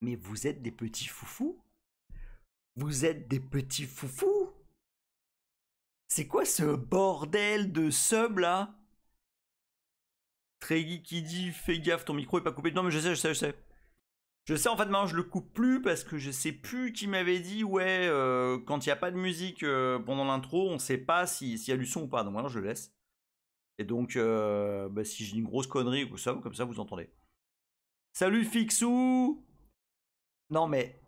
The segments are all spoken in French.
Mais vous êtes des petits foufous? Vous êtes des petits foufous? C'est quoi ce bordel de sub là? Treggy qui dit fais gaffe, ton micro est pas coupé. Non mais je sais. Je sais, en fait maintenant je le coupe plus parce que je sais plus qui m'avait dit ouais quand il n'y a pas de musique pendant l'intro, on sait pas s'il y a du son ou pas. Donc maintenant je le laisse. Et donc bah, si j'ai une grosse connerie ou ça, comme ça vous entendez. Salut Fixou. Non mais...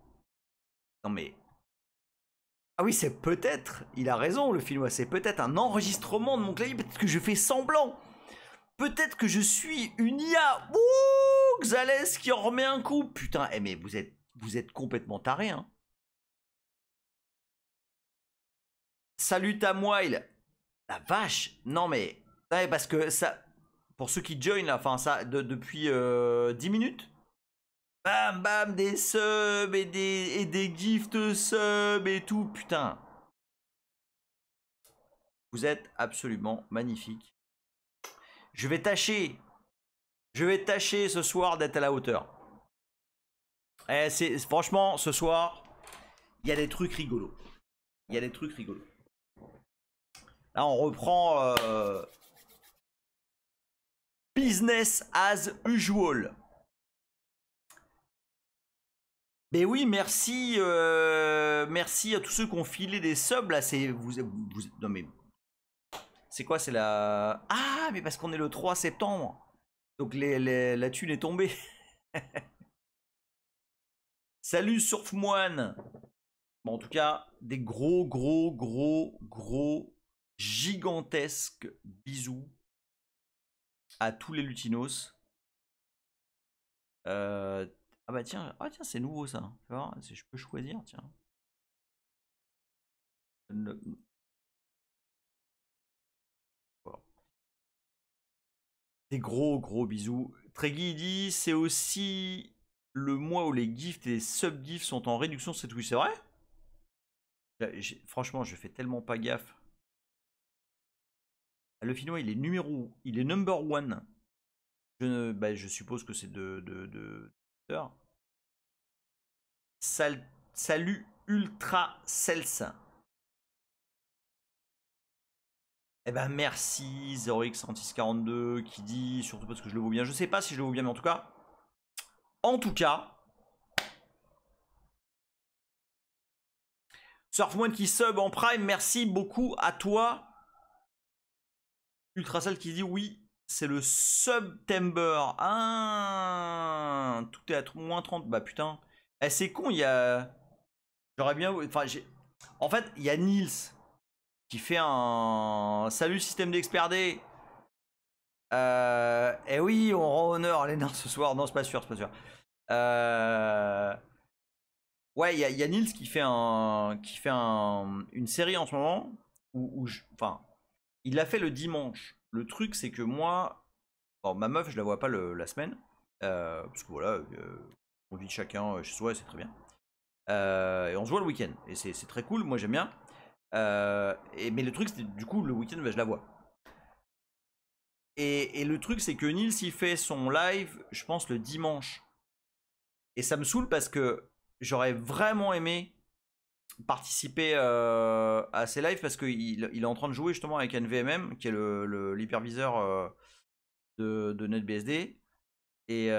Ah oui, c'est peut-être, il a raison le film, c'est peut-être un enregistrement de mon clavier, peut-être que je fais semblant. Peut-être que je suis une IA. Ouh, Xalès qui en remet un coup. Putain, mais vous êtes complètement taré, hein. Salut Tamwile. La vache. Non mais, ouais, parce que ça, pour ceux qui join là, enfin ça, depuis 10 minutes. Bam bam, des subs et des gifts subs et tout, putain. Vous êtes absolument magnifique. Je vais tâcher ce soir d'être à la hauteur. Franchement, ce soir, il y a des trucs rigolos. Là, on reprend business as usual. Mais oui, merci à tous ceux qui ont filé des subs là. Non mais c'est quoi? C'est la... Ah, mais parce qu'on est le 3 septembre. Donc la thune est tombée. Salut Surfmoine. Bon, en tout cas, des gros, gigantesques bisous à tous les lutinos. Ah bah tiens, c'est nouveau ça. Tu vois, je peux choisir, tiens. Des gros bisous. Treggy dit c'est aussi le mois où les gifts et les sub-gifts sont en réduction cette week, c'est vrai? Franchement, je fais tellement pas gaffe. Le Finois, il est number one. Je suppose que c'est de... Salut Ultra Cels. Eh ben merci 0x3642 qui dit, surtout parce que je le vaux bien. Je sais pas si je le vaux bien, mais en tout cas, Surfmoine qui sub en prime, merci beaucoup à toi. Ultracell qui dit oui, c'est le September. Ah, tout est à moins 30. Bah putain. Eh, c'est con, il y a... J'aurais bien... Enfin, en fait, il y a Nils qui fait un... Salut système d'expert D. Eh oui, on rend honneur à Lénard ce soir. Non, c'est pas sûr, Ouais, il y a Nils qui fait une série en ce moment enfin, il l'a fait le dimanche. Le truc, c'est que moi, bon, ma meuf, je la vois pas la semaine, parce que voilà, on vit chacun chez soi, c'est très bien. Et on se voit le week-end, et c'est très cool. Moi, j'aime bien. Mais le truc, c'est du coup le week-end, je la vois. Et le truc, c'est que Nils, il fait son live, je pense, le dimanche. Et ça me saoule parce que j'aurais vraiment aimé participer à ces lives parce qu'il est en train de jouer justement avec NVMM, qui est l'hyperviseur de NetBSD. Et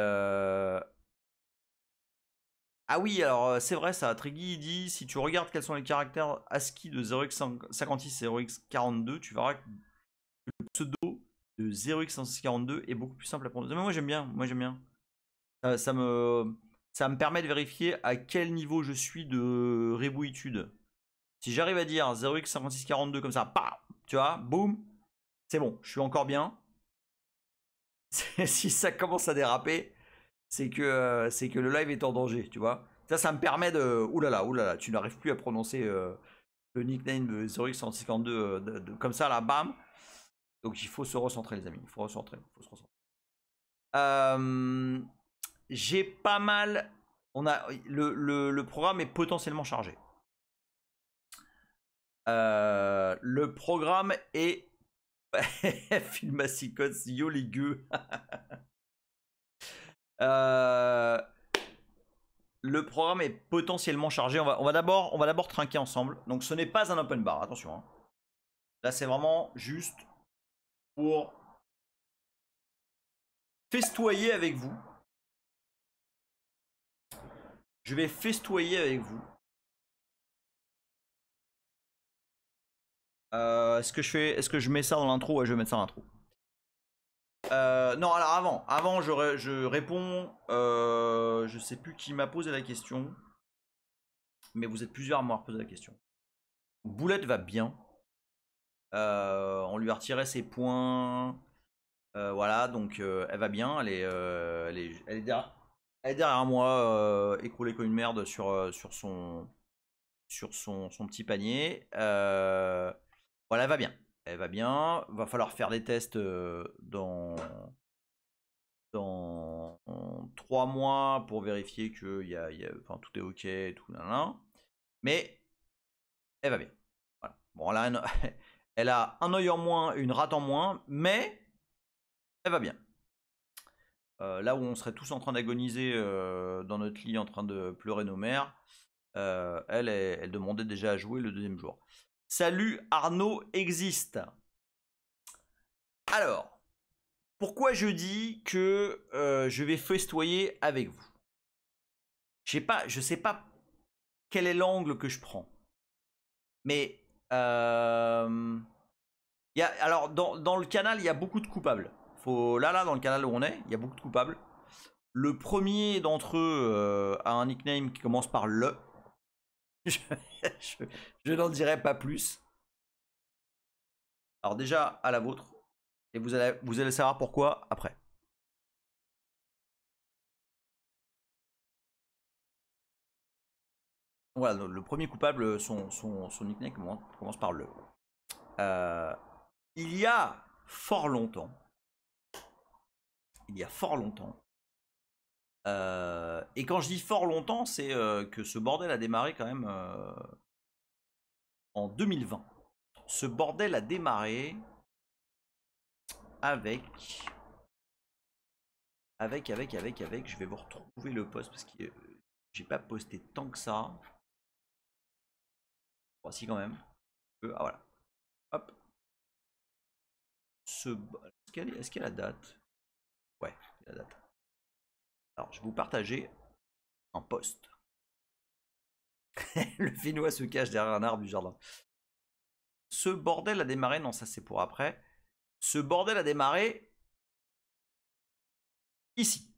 ah oui, alors c'est vrai ça, Treggy dit si tu regardes quels sont les caractères ASCII de 0x56 et 0x42, tu verras que le pseudo de 0x5642 est beaucoup plus simple à prendre. Mais moi j'aime bien, Ça me permet de vérifier à quel niveau je suis de rébouitude. Si j'arrive à dire 0x5642 comme ça, bah, tu vois, boum, c'est bon, je suis encore bien. Si ça commence à déraper, c'est que le live est en danger, tu vois. Ça me permet de... Oulala, tu n'arrives plus à prononcer le nickname de 0x5642 comme ça, là, bam. Donc il faut se recentrer, les amis. Il faut se recentrer. J'ai pas mal... Le programme est potentiellement chargé. Le programme est... Filmacicots, yo les gueux. le programme est potentiellement chargé. On va d'abord trinquer ensemble. Donc ce n'est pas un open bar, attention. Hein. Là c'est vraiment juste pour festoyer avec vous. Je vais festoyer avec vous. Est-ce que je mets ça dans l'intro? Ouais, je vais mettre ça dans l'intro. Non, alors avant je réponds. Je sais plus qui m'a posé la question, mais vous êtes plusieurs à m'avoir posé la question. Boulette va bien. On lui a retiré ses points. Voilà, donc elle va bien. Elle est derrière moi, écroulée comme une merde sur son petit panier. Voilà, elle va bien. Elle va bien. Va falloir faire des tests dans 3 mois pour vérifier que enfin, tout est ok et tout. Mais elle va bien. Voilà. Bon, là, elle a un œil en moins, une rate en moins, mais elle va bien. Là où on serait tous en train d'agoniser dans notre lit, en train de pleurer nos mères, elle demandait déjà à jouer le deuxième jour. Salut, Arnaud existe. Alors, pourquoi je dis que je vais festoyer avec vous? Je sais pas quel est l'angle que je prends. Mais alors dans le canal, il y a beaucoup de coupables. Là, dans le canal où on est, il y a beaucoup de coupables. Le premier d'entre eux a un nickname qui commence par le. je n'en dirai pas plus. Alors déjà, à la vôtre. Et vous allez savoir pourquoi après. Voilà, le premier coupable, son nickname commence par le. Il y a fort longtemps. Et quand je dis fort longtemps, c'est que ce bordel a démarré quand même en 2020. Ce bordel a démarré avec. Je vais vous retrouver le post parce que j'ai pas posté tant que ça. Bon, si quand même. Ah voilà. Hop. Est-ce qu'il y a la date? Ouais, il y a la date. Alors, je vais vous partager un post. Le Finnois se cache derrière un arbre du jardin. Ce bordel a démarré, non, ça c'est pour après. Ce bordel a démarré ici.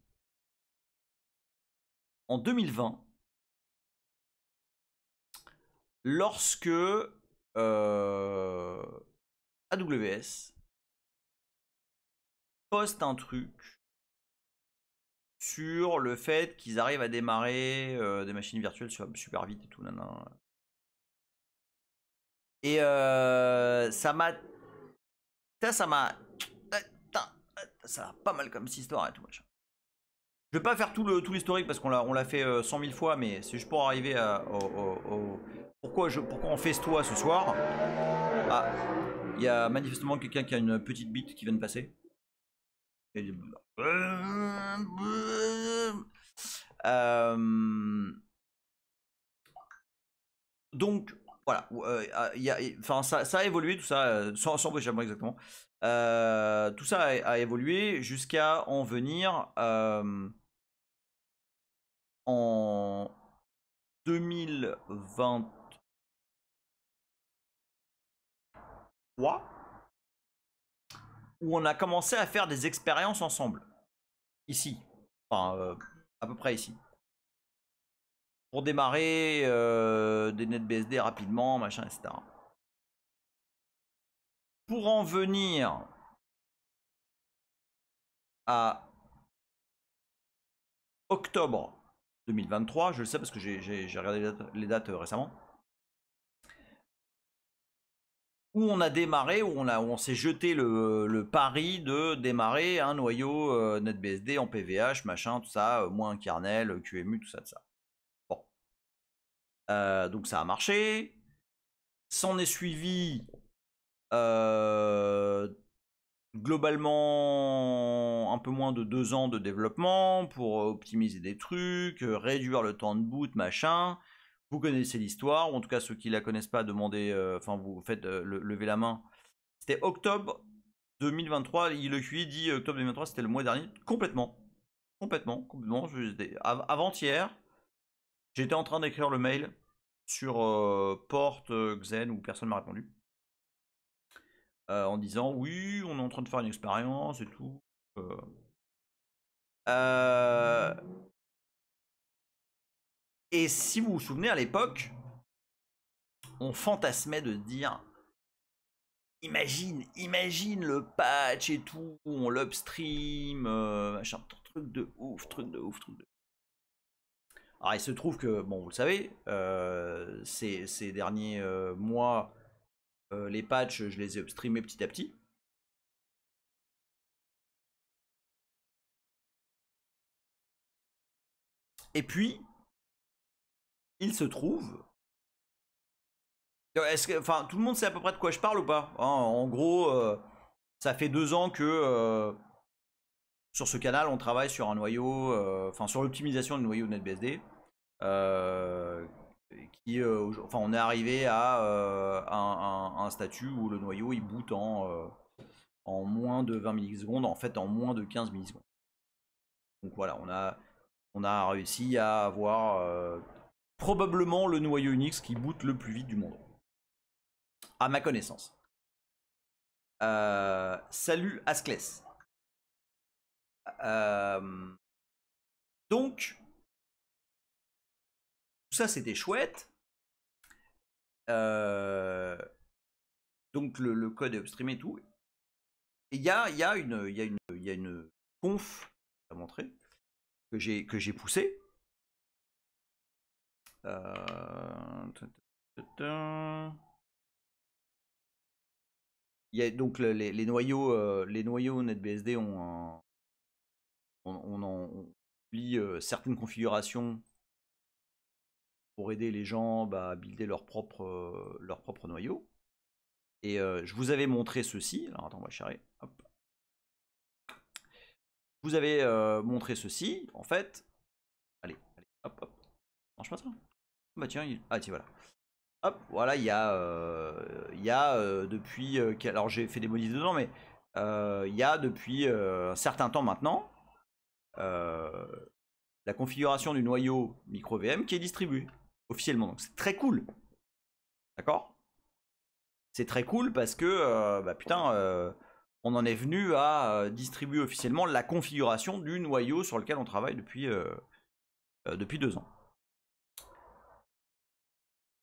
En 2020, lorsque AWS poste un truc sur le fait qu'ils arrivent à démarrer des machines virtuelles super vite et tout. Et ça m'a pas mal comme cette histoire et tout machin. Je vais pas faire tout l'historique parce qu'on l'a fait 100 000 fois, mais c'est juste pour arriver pourquoi on festoie ce soir. Ah, il y a manifestement quelqu'un qui a une petite bite qui vient de passer. Donc voilà, ça a évolué tout ça, sans briller exactement. Tout ça a évolué jusqu'à en venir en 2023 où on a commencé à faire des expériences ensemble. Ici. Enfin, à peu près ici. Pour démarrer des NetBSD rapidement, machin, etc. Pour en venir à octobre 2023, je le sais parce que j'ai regardé les dates récemment, où on a démarré, où on s'est jeté le pari de démarrer un noyau NetBSD en PVH, machin, tout ça, moins un kernel, QEMU, tout ça, Bon. Donc ça a marché. S'en est suivi globalement un peu moins de 2 ans de développement pour optimiser des trucs, réduire le temps de boot, machin. Vous connaissez l'histoire, ou en tout cas ceux qui la connaissent pas, demandez, enfin vous faites lever la main. C'était octobre 2023, le QI dit octobre 2023, c'était le mois dernier, complètement. Complètement. Avant-hier, j'étais en train d'écrire le mail sur Porte, Xen, où personne m'a répondu. En disant oui, on est en train de faire une expérience et tout. Et si vous vous souvenez, à l'époque, on fantasmait de dire imagine le patch et tout, on l'upstream, machin, truc de ouf. Alors il se trouve que, bon, vous le savez, ces derniers mois, les patchs, je les ai upstreamés petit à petit. Et puis, il se trouve... Enfin, tout le monde sait à peu près de quoi je parle ou pas, hein? En gros, ça fait 2 ans que sur ce canal, on travaille sur un noyau, enfin sur l'optimisation du noyau NetBSD. Enfin, on est arrivé à un statut où le noyau il boot en moins de 20 millisecondes, en fait en moins de 15 millisecondes. Donc voilà, on a réussi à avoir probablement le noyau Unix qui boot le plus vite du monde, à ma connaissance. Salut Asclès. Donc, tout ça c'était chouette. Donc le code est upstream et tout. Et il y a une conf à montrer que j'ai poussé. Il y a donc les noyaux NetBSD on lit certaines configurations pour aider les gens à builder leur propre noyau. Et je vous avais montré ceci. Alors attends, on va charrer. Hop. Je vous avais montré ceci. En fait, allez, hop, hop. Marche pas ça? Bah tiens, ah tiens, voilà. Hop, voilà, il y a depuis... alors j'ai fait des modifs dedans, mais il y a depuis un certain temps maintenant la configuration du noyau micro VM qui est distribuée officiellement. Donc c'est très cool. D'accord? C'est très cool parce que, putain, on en est venu à distribuer officiellement la configuration du noyau sur lequel on travaille depuis 2 ans.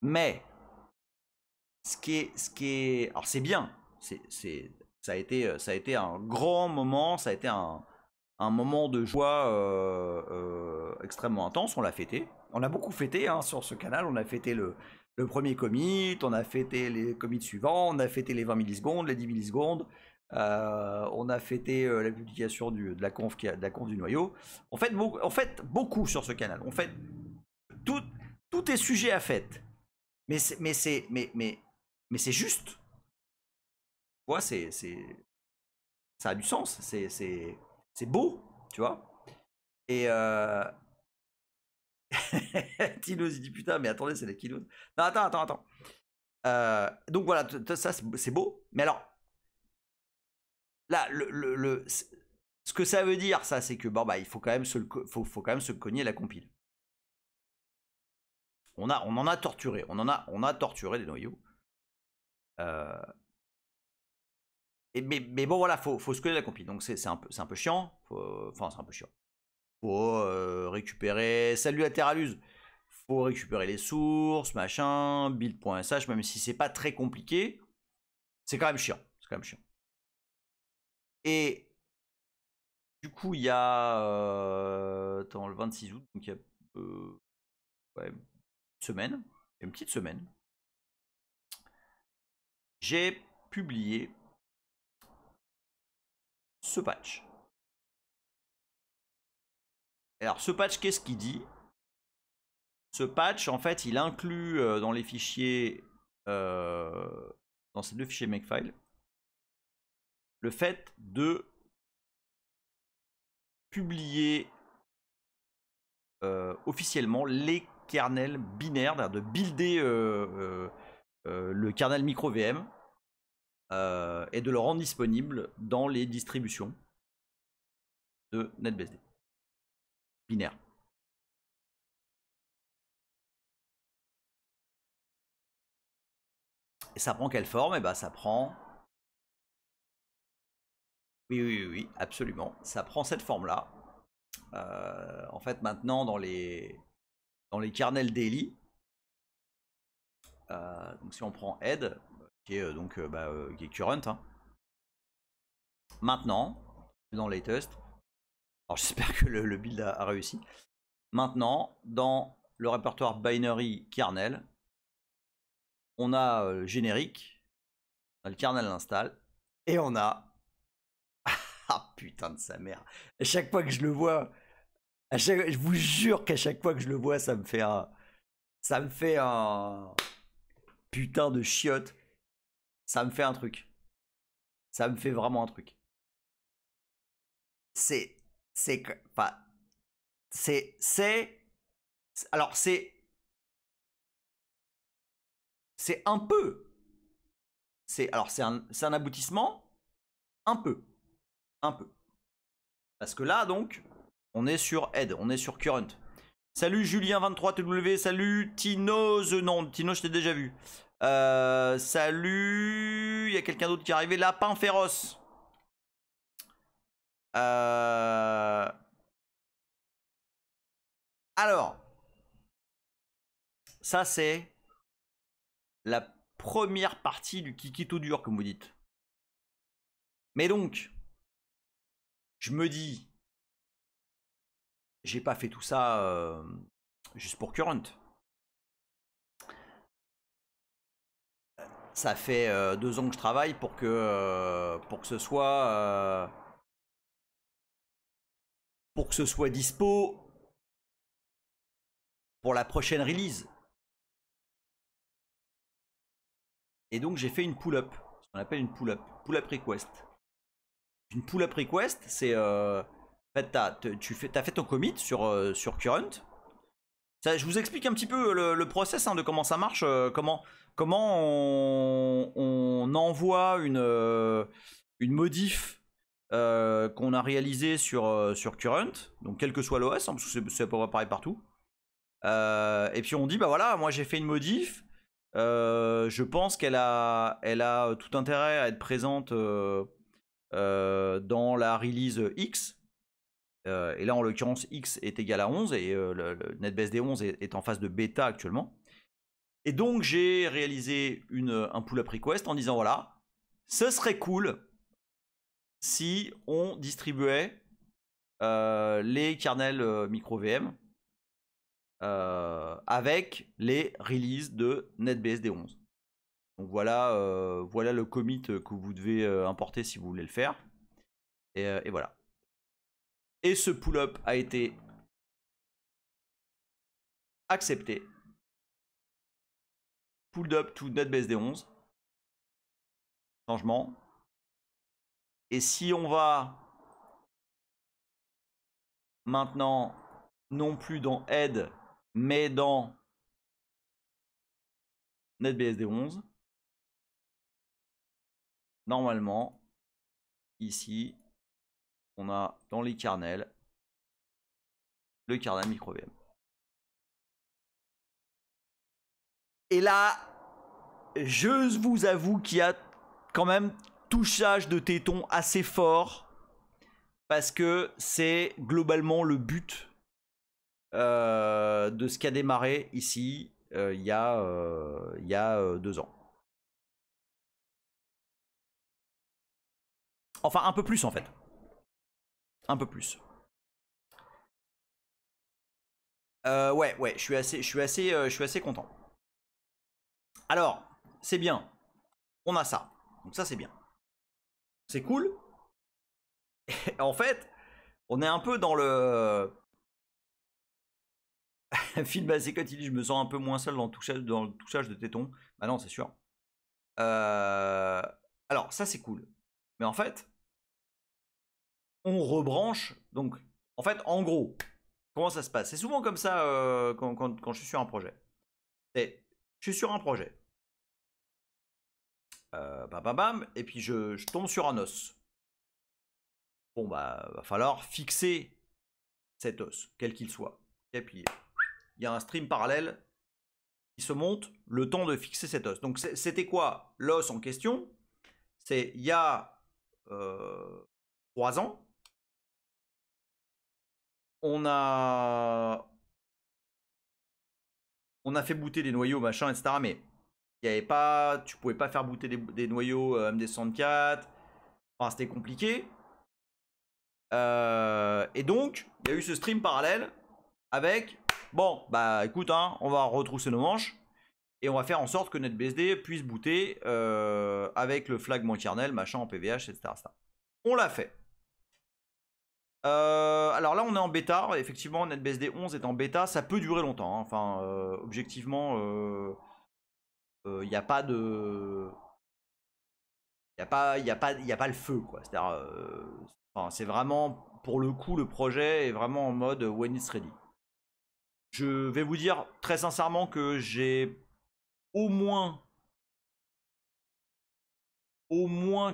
Mais ce qui est, alors c'est bien, ça a été un grand moment, ça a été un moment de joie extrêmement intense. On l'a fêté, on a beaucoup fêté hein, sur ce canal. On a fêté le premier commit, on a fêté les commits suivants, on a fêté les 20 millisecondes, les 10 millisecondes, on a fêté la publication de la conf du noyau. On fait beaucoup sur ce canal. On fait tout est sujet à fête. Mais c'est juste. Tu vois, ça a du sens. C'est beau, tu vois. Et Tinos, il dit putain, mais attendez, c'est la Kinos. Non, attends. Donc voilà, ça c'est beau. Mais alors, là, ce que ça veut dire, ça, c'est que bon, il faut quand même faut quand même se cogner la compile. On en a torturé. On a torturé des noyaux. Mais bon, voilà, faut se cogner la compile. Donc c'est un peu chiant. Enfin, c'est un peu chiant. Faut récupérer. Salut la Terraluse. Faut récupérer les sources, machin, build.sh, même si c'est pas très compliqué, c'est quand même chiant. Et du coup, il y a le 26 août, donc il y a une petite semaine, j'ai publié ce patch. Alors ce patch, qu'est-ce qu'il dit? Ce patch, en fait, il inclut dans les fichiers, dans ces 2 fichiers Makefile, le fait de publier officiellement les kernels binaires, de builder le kernel micro VM et de le rendre disponible dans les distributions de NetBSD binaire. Et ça prend quelle forme? Et bah ça prend... Oui, absolument. Ça prend cette forme-là. En fait, maintenant, dans les kernels daily, donc si on prend head, qui est qui est current, hein. Maintenant, dans latest, alors j'espère que le build a réussi. Maintenant, dans le répertoire binary kernel, on a générique, on a le kernel install, et on a... ah putain de sa mère. À chaque fois que je le vois, je vous jure qu'à chaque fois que je le vois, ça me fait un putain de chiotte. Ça me fait un truc. Ça me fait vraiment un truc. Alors c'est un peu. Alors c'est un aboutissement un peu. Parce que là donc on est sur head, on est sur current. Salut Julien23TW, salut Tino, non, Tino je t'ai déjà vu. Salut, il y a quelqu'un d'autre qui est arrivé, Lapin Féroce. Alors, ça c'est la première partie du kiki tout dur, comme vous dites. Mais donc, je me dis, j'ai pas fait tout ça juste pour current. Ça fait 2 ans que je travaille pour que ce soit dispo pour la prochaine release. Et donc j'ai fait une pull-up, ce qu'on appelle une pull-up request. Une pull-up request, c'est en fait t'as fait ton commit sur current. Ça, je vous explique un petit peu le process de comment ça marche, comment on envoie une modif qu'on a réalisée sur current, donc quel que soit l'OS, parce que c'est à peu près pareil partout. Et puis on dit bah voilà, moi j'ai fait une modif, je pense qu'elle a tout intérêt à être présente dans la release X. Et là en l'occurrence X est égal à 11 et le NetBSD 11 est en phase de bêta actuellement. Et donc j'ai réalisé un pull-up request en disant voilà, ce serait cool si on distribuait les kernels micro VM avec les releases de NetBSD 11. Donc voilà, voilà le commit que vous devez importer si vous voulez le faire. Et voilà. Et ce pull-up a été accepté. Pulled up to NetBSD 11. Changement. Et si on va maintenant non plus dans head mais dans NetBSD 11, normalement ici on a dans les kernels le kernel micro VM. Et là je vous avoue qu'il y a quand même touchage de téton assez fort parce que c'est globalement le but de ce qui a démarré ici il y a 2 ans. Enfin un peu plus en fait. Un peu plus. Ouais, je suis assez content. Alors, c'est bien. On a ça. Donc ça c'est bien. C'est cool. Et en fait, on est un peu dans le film assez quand il dit je me sens un peu moins seul dans le touchage de téton. Bah non, c'est sûr. Alors ça c'est cool. Mais en fait, on rebranche. Donc, en fait, en gros, comment ça se passe? C'est souvent comme ça quand je suis sur un projet. Je suis sur un projet. Bam, bam, bam, et puis je tombe sur un os. Bon, bah, va falloir fixer cet os, quel qu'il soit. Et puis, il y a un stream parallèle qui se monte le temps de fixer cet os. Donc, c'était quoi l'os en question? C'est il y a 3 ans, on a fait booter des noyaux, machin, etc. Mais il y avait pas, tu pouvais pas faire booter des noyaux MD64. Enfin, c'était compliqué. Et donc, il y a eu ce stream parallèle avec, bon, bah écoute, hein, on va retrousser nos manches et on va faire en sorte que NetBSD puisse booter avec le flag mon kernel, machin, en PVH, etc. On l'a fait. Alors là, on est en bêta. Effectivement, NetBSD 11 est en bêta. Ça peut durer longtemps. Hein. Enfin, objectivement, il n'y a pas de... Il n'y a pas le feu, quoi. C'est-à-dire, enfin, c'est vraiment, pour le coup, le projet est vraiment en mode when it's ready. Je vais vous dire très sincèrement que j'ai au moins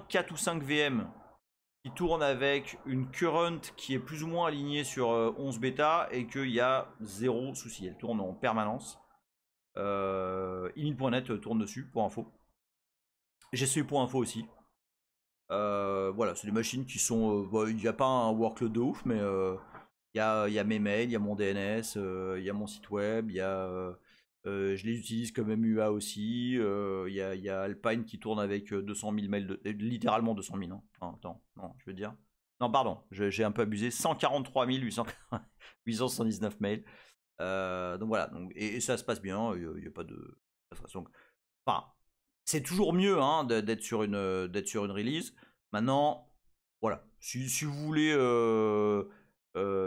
4 ou 5 VM qui tournent avec une current qui est plus ou moins alignée sur 11 bêta et qu'il y a zéro souci. Elle tourne en permanence. Init.net tourne dessus, pour info. GCU.info aussi. Voilà, c'est des machines qui sont... il n'y a pas un workload de ouf, mais il y a mes mails, il y a mon DNS, il y a mon site web, je les utilise comme MUA aussi. Il y a Alpine qui tourne avec 200 000 mails, littéralement 200 000. Hein. Enfin, attends, non, je veux dire. Non, pardon, j'ai un peu abusé. 143 879 mails. Donc voilà, donc, et ça se passe bien, il n'y a pas de... Donc, enfin, c'est toujours mieux hein, d'être sur une release. Maintenant, voilà, si vous voulez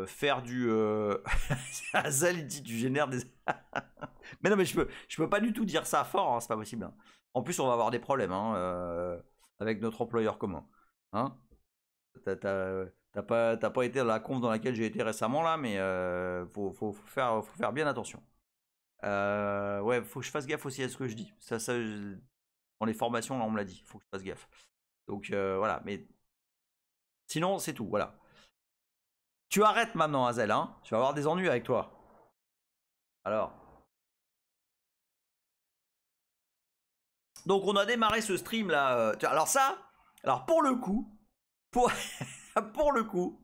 faire du Azality, tu génères des... mais non, mais je peux pas du tout dire ça fort, hein, c'est pas possible. Hein. En plus, on va avoir des problèmes hein, avec notre employeur commun. Hein, t'as pas été dans la conf dans laquelle j'ai été récemment là, mais faut faire bien attention. Ouais, faut que je fasse gaffe aussi à ce que je dis. Dans les formations, là, on me l'a dit. Faut que je fasse gaffe. Donc voilà, mais sinon, c'est tout. Voilà. Tu arrêtes maintenant, Hazel. Hein, tu vas avoir des ennuis avec toi. Alors. Donc, on a démarré ce stream là. Alors, ça. Alors, pour le coup. Pour, pour le coup.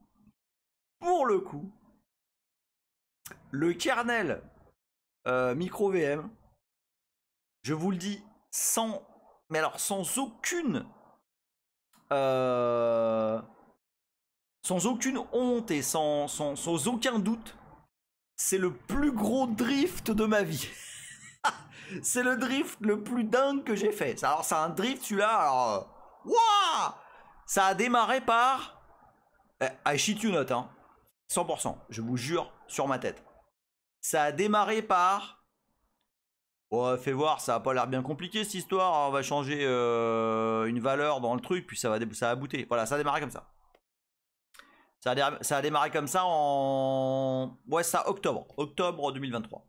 Le kernel micro VM. Je vous le dis sans. Mais alors, sans aucune. Sans aucune honte et sans aucun doute, c'est le plus gros drift de ma vie. C'est le drift le plus dingue que j'ai fait. Alors, c'est un drift, celui-là, alors... Wouah, ça a démarré par... I shit you not, hein. 100%, je vous jure, sur ma tête. Ça a démarré par... Oh, fais voir, ça a pas l'air bien compliqué cette histoire. On va changer une valeur dans le truc, puis ça va booter. Voilà, ça a démarré comme ça. Ça a démarré comme ça en... Ouais, ça, octobre 2023.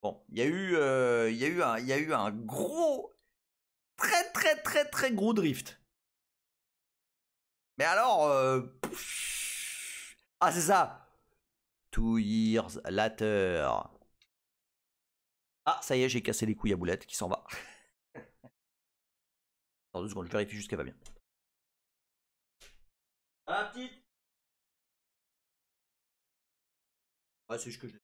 Bon, il y a eu un gros, très gros drift. Mais alors, ah c'est ça. 2 years later. Ah, ça y est, j'ai cassé les couilles à Boulette qui s'en va. Attends 2 secondes, je vérifie juste qu'elle va bien. Ah, petite. Ouais, c'est juste que je...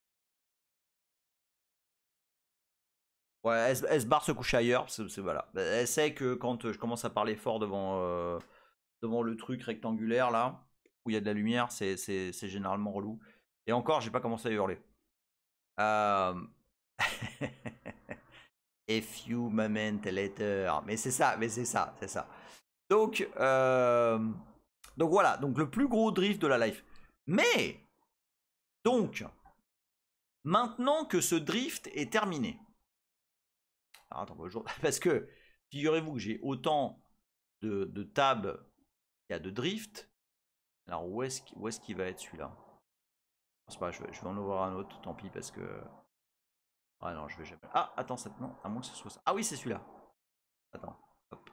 Ouais, elle se barre se coucher ailleurs, voilà. Elle sait que quand je commence à parler fort devant le truc rectangulaire là, où il y a de la lumière, c'est généralement relou. Et encore, j'ai pas commencé à hurler. A few moments later. Mais c'est ça. Donc voilà, donc le plus gros drift de la life. Mais, donc, maintenant que ce drift est terminé. Alors, attends, bonjour. Parce que, figurez-vous que j'ai autant de tabs qu'il y a de drift. Alors où est-ce qu'il va être celui-là? Je sais pas, je vais en ouvrir un autre, tant pis parce que. Ah non, je vais jamais. Ah, attends, non, à moins que ce soit ça. Ah oui, c'est celui-là. Attends. Hop.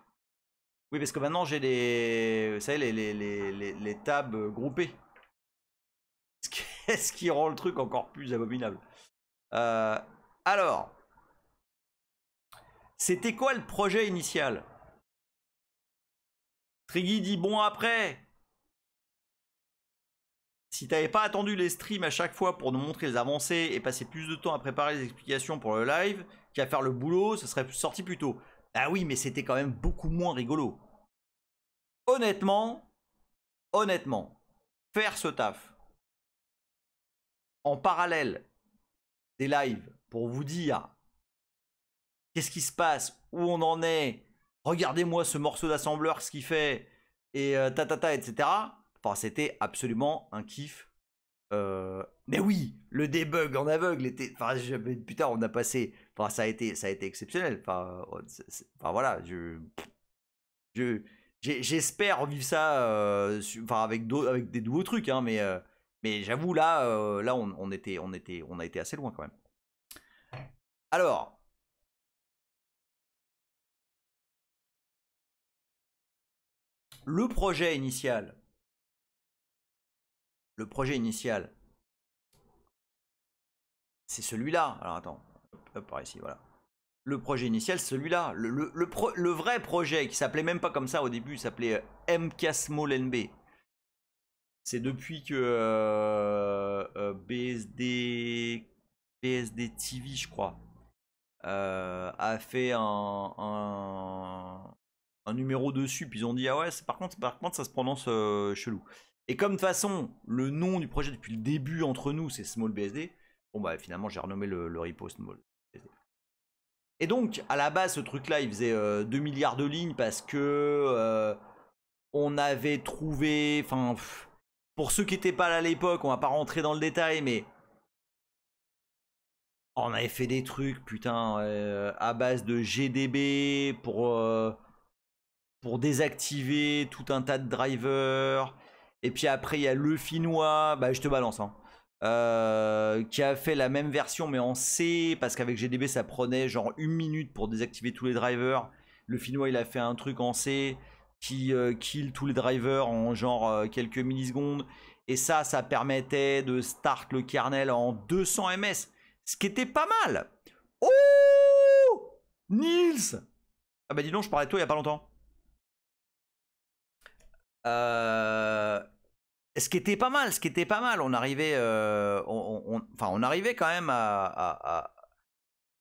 Oui, parce que maintenant j'ai les. Vous savez, les tabs groupés. Ce qui rend le truc encore plus abominable. Alors, c'était quoi le projet initial? Triggy dit bon après. Si t'avais pas attendu les streams à chaque fois pour nous montrer les avancées et passer plus de temps à préparer les explications pour le live qu'à faire le boulot, ce serait sorti plus tôt. Ah oui, mais c'était quand même beaucoup moins rigolo. Honnêtement, faire ce taf en parallèle des lives pour vous dire qu'est-ce qui se passe, où on en est, regardez-moi ce morceau d'assembleur, ce qu'il fait, et etc. Enfin, c'était absolument un kiff. Mais oui, le debug en aveugle était. Enfin, putain, on a passé. Enfin, ça a été exceptionnel. Enfin voilà, j'espère revivre ça. Enfin, avec des nouveaux trucs, hein, mais j'avoue là, là, on a été assez loin quand même. Alors, le projet initial. C'est celui-là. Alors attends, hop, par ici, voilà. Le projet initial, c'est celui-là. Le vrai projet, qui s'appelait même pas comme ça au début, s'appelait MK Small NB. C'est depuis que BSD TV, je crois, a fait un numéro dessus. Puis ils ont dit, ah ouais, par contre, ça se prononce chelou. Et comme de toute façon, le nom du projet depuis le début entre nous, c'est Small BSD. Bon bah finalement, j'ai renommé le repo Small BSD. Et donc, à la base, ce truc-là, il faisait 2 milliards de lignes parce que on avait trouvé. Enfin, pour ceux qui n'étaient pas là à l'époque, on va pas rentrer dans le détail, mais on avait fait des trucs, putain, à base de GDB pour désactiver tout un tas de drivers. Et puis après, il y a le Finnois, bah je te balance, hein. Qui a fait la même version mais en C parce qu'avec GDB ça prenait genre 1 minute pour désactiver tous les drivers. Le Finnois il a fait un truc en C qui kill tous les drivers en genre quelques millisecondes et ça permettait de start le kernel en 200 ms, ce qui était pas mal. Oh Nils, ah bah dis donc, je parlais de toi il y a pas longtemps. Ce qui était pas mal, on arrivait, on arrivait quand même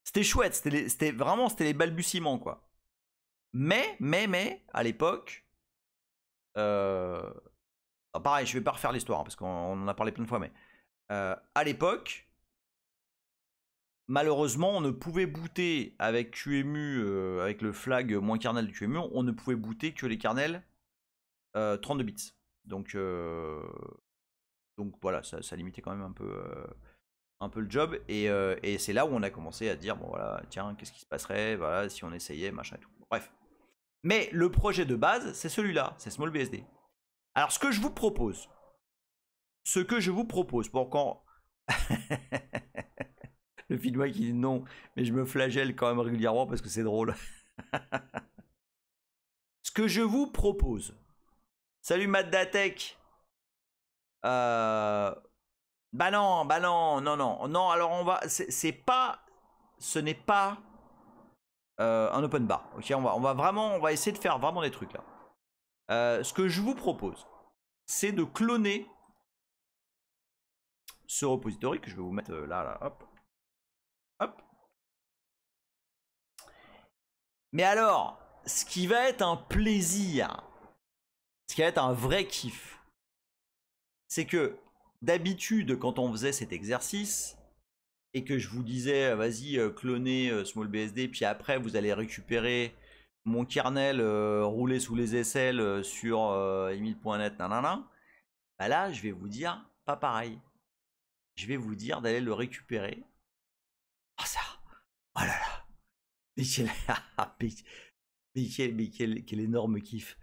c'était chouette, c'était les balbutiements quoi. Mais, à l'époque, pareil, je vais pas refaire l'histoire hein, parce qu'on en a parlé plein de fois, mais à l'époque, malheureusement, on ne pouvait booter avec QEMU, avec le flag moins kernel de QEMU, on ne pouvait booter que les kernels 32 bits. Donc voilà, ça limitait quand même un peu le job. Et c'est là où on a commencé à dire, bon voilà, tiens, qu'est-ce qui se passerait, voilà, si on essayait, machin et tout. Bref. Mais le projet de base, c'est celui-là, c'est Small BSD. Alors ce que je vous propose, pour quand... Le Finnois qui dit non, mais je me flagelle quand même régulièrement parce que c'est drôle. Ce que je vous propose, salut Matt Datek. Bah non, non, alors on va, ce n'est pas un open bar, ok, on va essayer de faire vraiment des trucs là. Ce que je vous propose, c'est de cloner ce repository que je vais vous mettre là, hop, hop. Mais alors, ce qui va être un plaisir, ce qui va être un vrai kiff, c'est que d'habitude, quand on faisait cet exercice et que je vous disais, vas-y, clonez SmallBSD, puis après, vous allez récupérer mon kernel roulé sous les aisselles sur emile.net, nanana, bah là, je vais vous dire, pas pareil. Je vais vous dire d'aller le récupérer. Ah ça, oh là là, mais quel énorme kiff.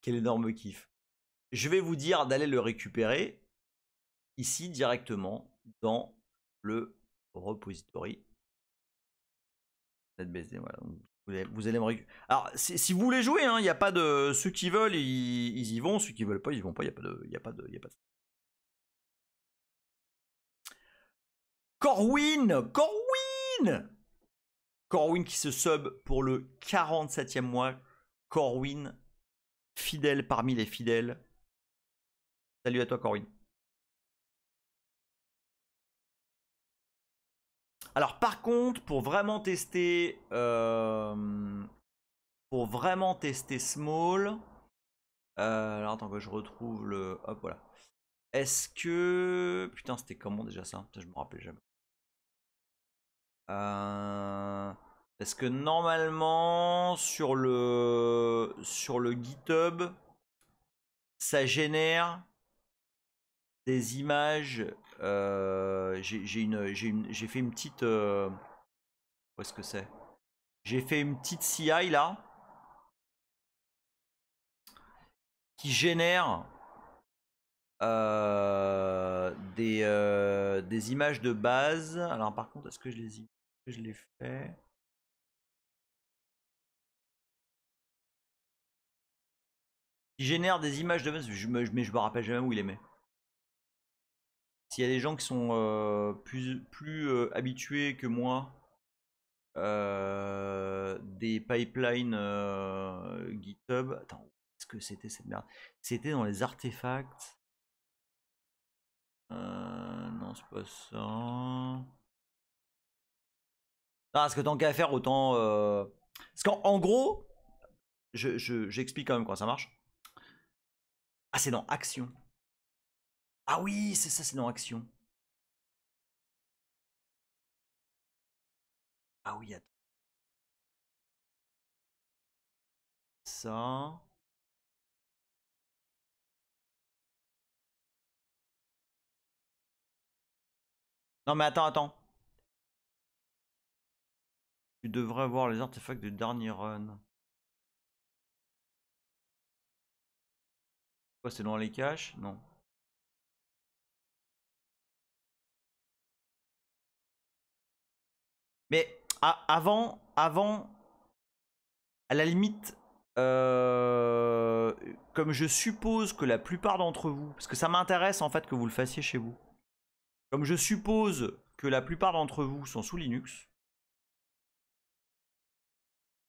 Quel énorme kiff. je vais vous dire d'aller le récupérer ici directement dans le repository. NetBSD, voilà. Vous allez me récupérer. Alors, si vous voulez jouer, il n'y a pas de. Ceux qui veulent, ils y vont. Ceux qui veulent pas, ils y vont pas. Il n'y a pas de. Corwin! Corwin! Corwin qui se sub pour le 47e mois. Corwin, fidèle parmi les fidèles. Salut à toi, Corwin. Alors, par contre, pour vraiment tester Small. Alors, attends que je retrouve le. Hop, voilà. Est-ce que. Putain, c'était comment déjà ça? Putain, je me rappelle jamais. Est-ce que normalement sur le GitHub ça génère des images? J'ai fait une petite où est-ce que c'est? J'ai fait une petite CI là qui génère des images de base. Alors par contre, est-ce que je l'ai fait? Qui génère des images de base, mais je me rappelle jamais où il les met. S'il y a des gens qui sont plus habitués que moi des pipelines GitHub. Attends, est-ce que c'était cette merde? C'était dans les artefacts. Non, c'est pas ça. Non, parce que tant qu'à faire, autant. Parce qu'en gros, j'explique quand même comment ça marche. Ah, c'est dans Action. Ah oui, c'est ça, c'est dans Action. Ah oui, attends. Ça. Non, mais attends. Tu devrais voir les artefacts du dernier run. Quoi, c'est dans les caches? Non. Mais avant, à la limite, comme je suppose que la plupart d'entre vous, parce que ça m'intéresse en fait que vous le fassiez chez vous, comme je suppose que la plupart d'entre vous sont sous Linux,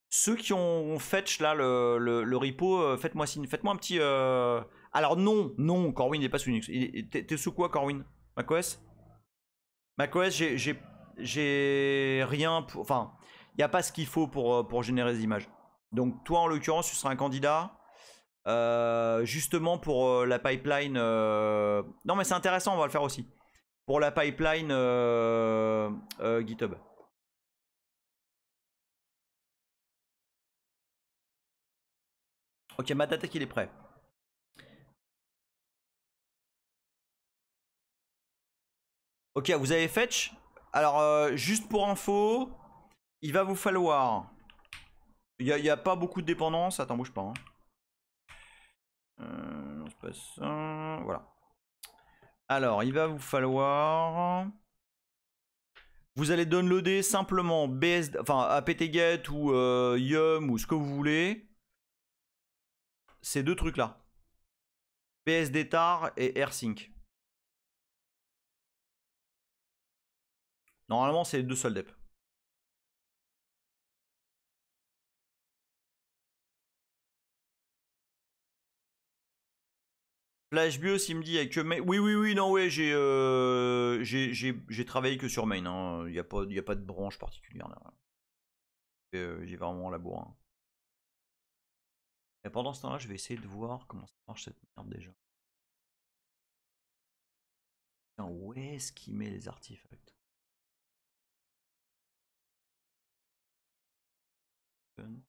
ceux qui ont fetch là le repo, faites-moi signe, faites-moi un petit. Alors non, Corwin n'est pas sous Linux. T'es sous quoi, Corwin? macOS? macOS, j'ai rien pour. Enfin, il n'y a pas ce qu'il faut pour générer des images. Donc, toi, en l'occurrence, tu seras un candidat. Justement pour la pipeline. Non, mais c'est intéressant, on va le faire aussi. Pour la pipeline GitHub. Ok, Matatek, il est prêt. Ok, vous avez fetch. Alors, juste pour info, il va vous falloir. Il n'y a pas beaucoup de dépendance. Attends, bouge pas. Hein. Non, c'est pas ça. Voilà. Alors, il va vous falloir. Vous allez downloader simplement BSD, enfin apt-get ou Yum ou ce que vous voulez. Ces deux trucs là. BSDTAR et AirSync. Normalement, c'est les deux seuls dep. FlashBIOS, il me dit avec que main. Oui, non, ouais, j'ai travaillé que sur main. Il n'y a pas de branche particulière. J'ai vraiment la bourre. Hein. Et pendant ce temps-là, je vais essayer de voir comment ça marche cette merde déjà. Putain, où est-ce qu'il met les artefacts? Putain,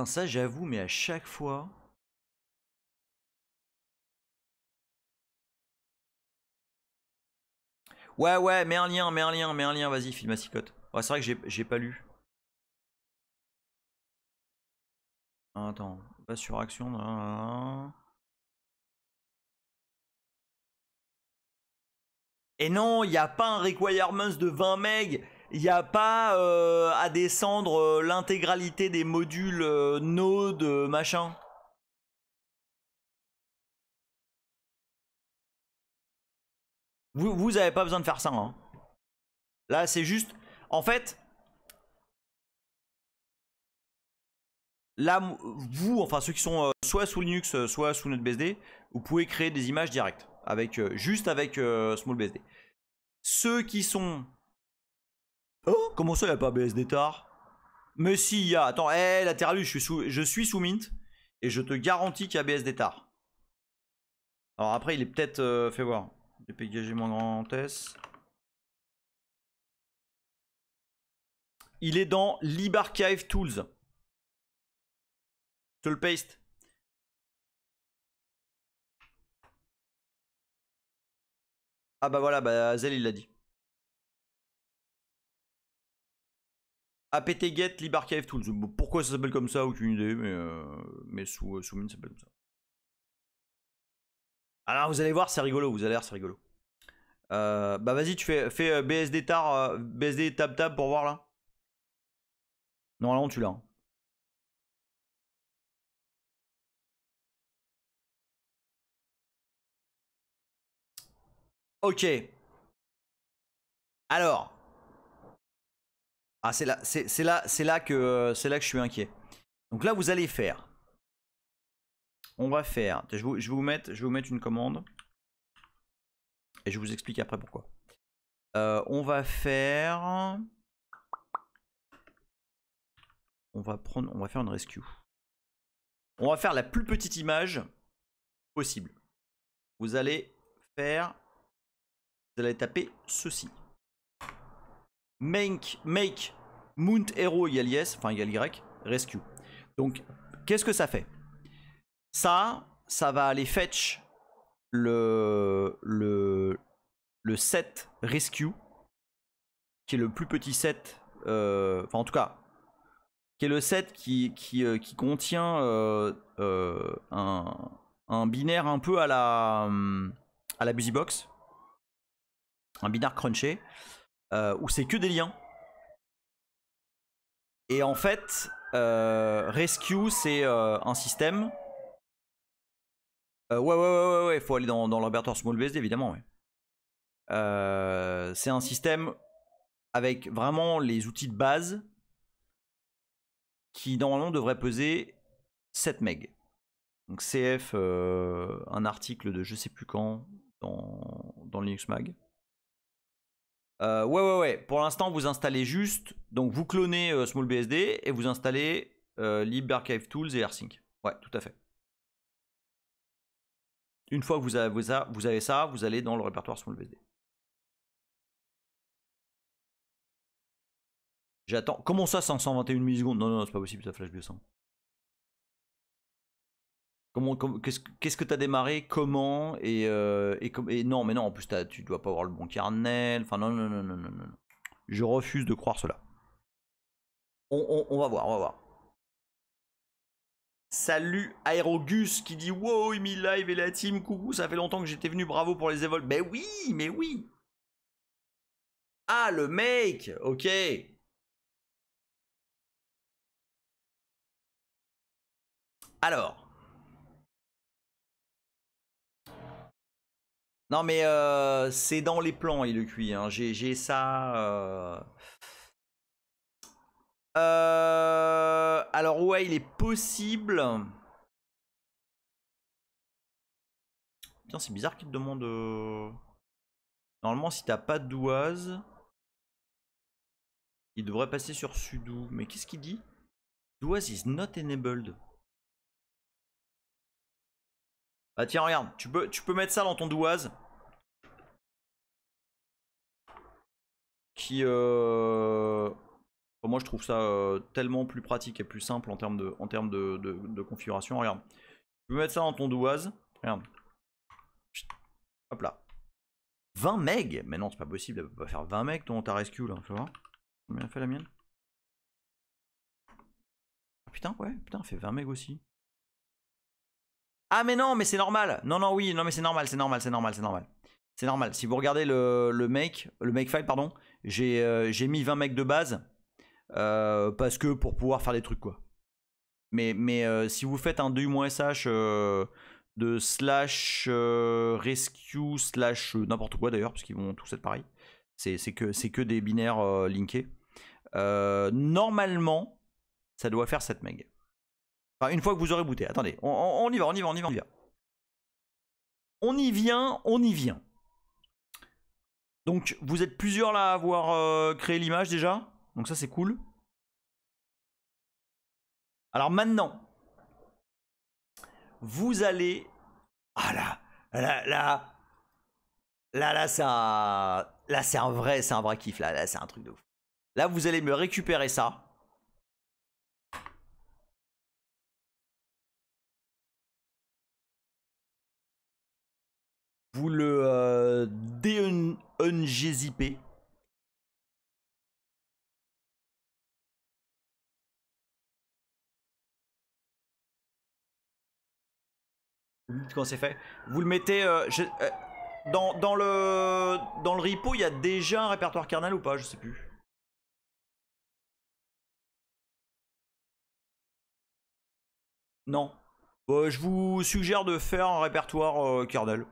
ça j'avoue, mais à chaque fois. Ouais, mets un lien, vas-y, filme ma cicotte. Ouais, c'est vrai que j'ai pas lu. Attends, va sur action. Là. Et non, il n'y a pas un requirements de 20 MB. Il n'y a pas à descendre l'intégralité des modules Node, machin. Vous n'avez pas besoin de faire ça. Hein. Là, c'est juste... En fait... Là, vous, enfin ceux qui sont soit sous Linux, soit sous NetBSD, vous pouvez créer des images directes. Avec, juste avec SmallBSD. Ceux qui sont... Oh, comment ça, il n'y a pas BSD tar? Mais si, il y a... Attends, hé, Lateralus, je suis sous Mint. Et je te garantis qu'il y a BSD tar. Alors après, il est peut-être... fais voir. DPKG moins grand S. Il est dans LibArchive Tools. Je te le paste. Ah bah voilà, bah Zel il l'a dit. apt-get LibArchive Tools. Pourquoi ça s'appelle comme ça, aucune idée, mais sous Mint ça s'appelle comme ça. Alors vous allez voir, c'est rigolo, vous allez voir, c'est rigolo. Bah vas-y, tu fais BSD tar, BSD tab pour voir là. Normalement tu l'as. Hein. Ok. Alors. Ah c'est là que je suis inquiet. Donc là vous allez faire. On va faire. Je vais vous mettre une commande. Et je vous explique après pourquoi. On va faire. On va faire une rescue. On va faire la plus petite image possible. Vous allez faire. Vous allez taper ceci. Make mount hero égale yes, enfin égale y, rescue. Donc, qu'est-ce que ça fait? Ça va aller fetch le set rescue, qui est le plus petit set, enfin en tout cas, qui est le set qui contient un binaire un peu à la BusyBox, un binaire crunché, où c'est que des liens. Et en fait, rescue c'est un système. Ouais, faut aller dans le répertoire SmallBSD évidemment. Ouais. C'est un système avec vraiment les outils de base qui normalement devrait peser 7 MB. Donc CF, un article de je sais plus quand dans Linux Mag. Ouais. Pour l'instant, vous installez juste, donc vous clonez SmallBSD et vous installez LibArchive Tools et AirSync. Ouais, tout à fait. Une fois que vous avez ça, vous allez dans le répertoire SmallBSD. J'attends. Comment ça, 521 millisecondes? Non, c'est pas possible, ça flash BIOS. Qu'est-ce que t'as démarré? Comment et non, mais non, en plus tu dois pas avoir le bon kernel. Enfin, non. Je refuse de croire cela. On va voir, Salut Aerogus qui dit wow, Emile Live et la team, coucou, ça fait longtemps que j'étais venu, bravo pour les évols. Mais oui. Ah, le mec, ok. Alors. Non mais c'est dans les plans et le cuit. Hein. J'ai ça. Alors ouais, il est possible. Tiens, c'est bizarre qu'il te demande. Normalement, si t'as pas de douase, il devrait passer sur sudo. Mais qu'est-ce qu'il dit? Douase is not enabled. Ah tiens, regarde, tu peux mettre ça dans ton douase. Qui moi je trouve ça tellement plus pratique et plus simple en termes de configuration. Regarde. Tu peux mettre ça dans ton douase. Regarde. Hop là. 20 MB. Mais non, c'est pas possible, elle peut pas faire 20 MB ta rescue là. Tu vois? Combien elle fait la mienne? putain, ouais, putain, fait 20 MB aussi. Ah mais non, mais c'est normal. Non, non, oui, non, mais c'est normal, c'est normal, c'est normal, c'est normal. C'est normal. Si vous regardez le makefile, pardon, j'ai mis 20 MB de base parce que pour pouvoir faire des trucs quoi. Mais si vous faites un do-sh de slash rescue slash n'importe quoi d'ailleurs, parce qu'ils vont tous être pareils, c'est que des binaires linkés. Normalement, ça doit faire 7 MB. Enfin, une fois que vous aurez booté. Attendez, on y va, on y va, on y va, on y va. On y vient, on y vient. Donc, vous êtes plusieurs là à avoir créé l'image déjà. Donc ça, c'est cool. Alors maintenant, vous allez... Ah là, ça... Là, c'est un vrai kiff. Là c'est un truc de ouf. Là, vous allez me récupérer ça. Vous le de-ungzipez. Quand c'est fait, vous le mettez dans le repo. Il y a déjà un répertoire kernel ou pas? Je sais plus. Non. Je vous suggère de faire un répertoire kernel.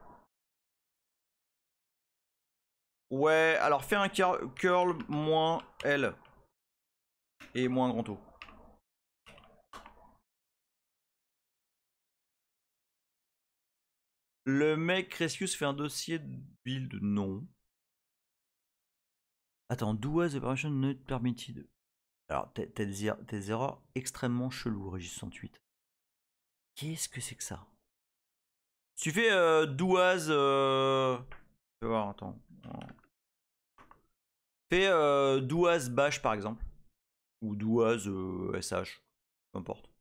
Ouais, alors fais un curl moins L et moins grand O. Le mec Rescue fait un dossier de build? Non. Attends, do as operation not permitted. Alors, t'as des erreurs extrêmement cheloues, Régis 68. Qu'est-ce que c'est que ça? Si tu fais do as... Je vais voir, attends. Fais do as bash par exemple. Ou do as sh. Peu importe.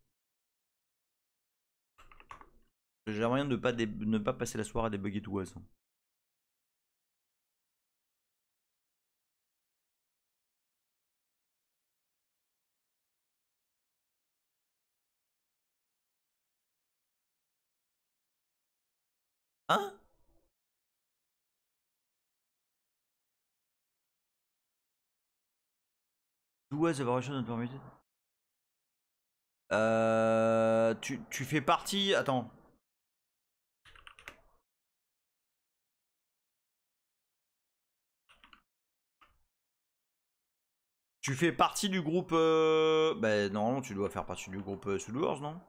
J'ai moyen de ne pas passer la soirée à débugger do as. Hein? Do as operation not permitted. Tu fais partie... Attends. Tu fais partie du groupe... Bah non, tu dois faire partie du groupe Sudwars, non?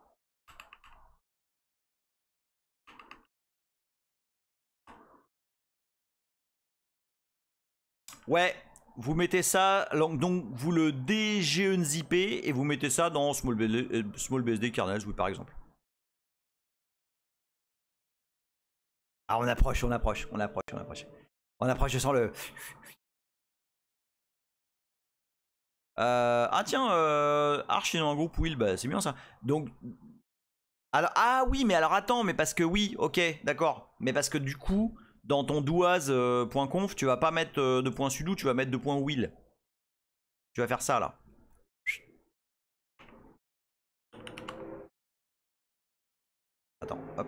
Ouais, vous mettez ça, donc vous le dgunzipez et vous mettez ça dans smallbsd kernels, oui, par exemple. Ah, on approche, on approche, on approche, on approche. On approche, je sens le... ah tiens, Arch est dans un groupe Will, bah c'est bien ça. Donc... Alors, ah oui, mais alors attends, mais parce que oui, ok, d'accord. Mais parce que du coup, dans ton douaz.conf, tu vas pas mettre de point sudo, tu vas mettre de point will. Tu vas faire ça là. Attends, hop.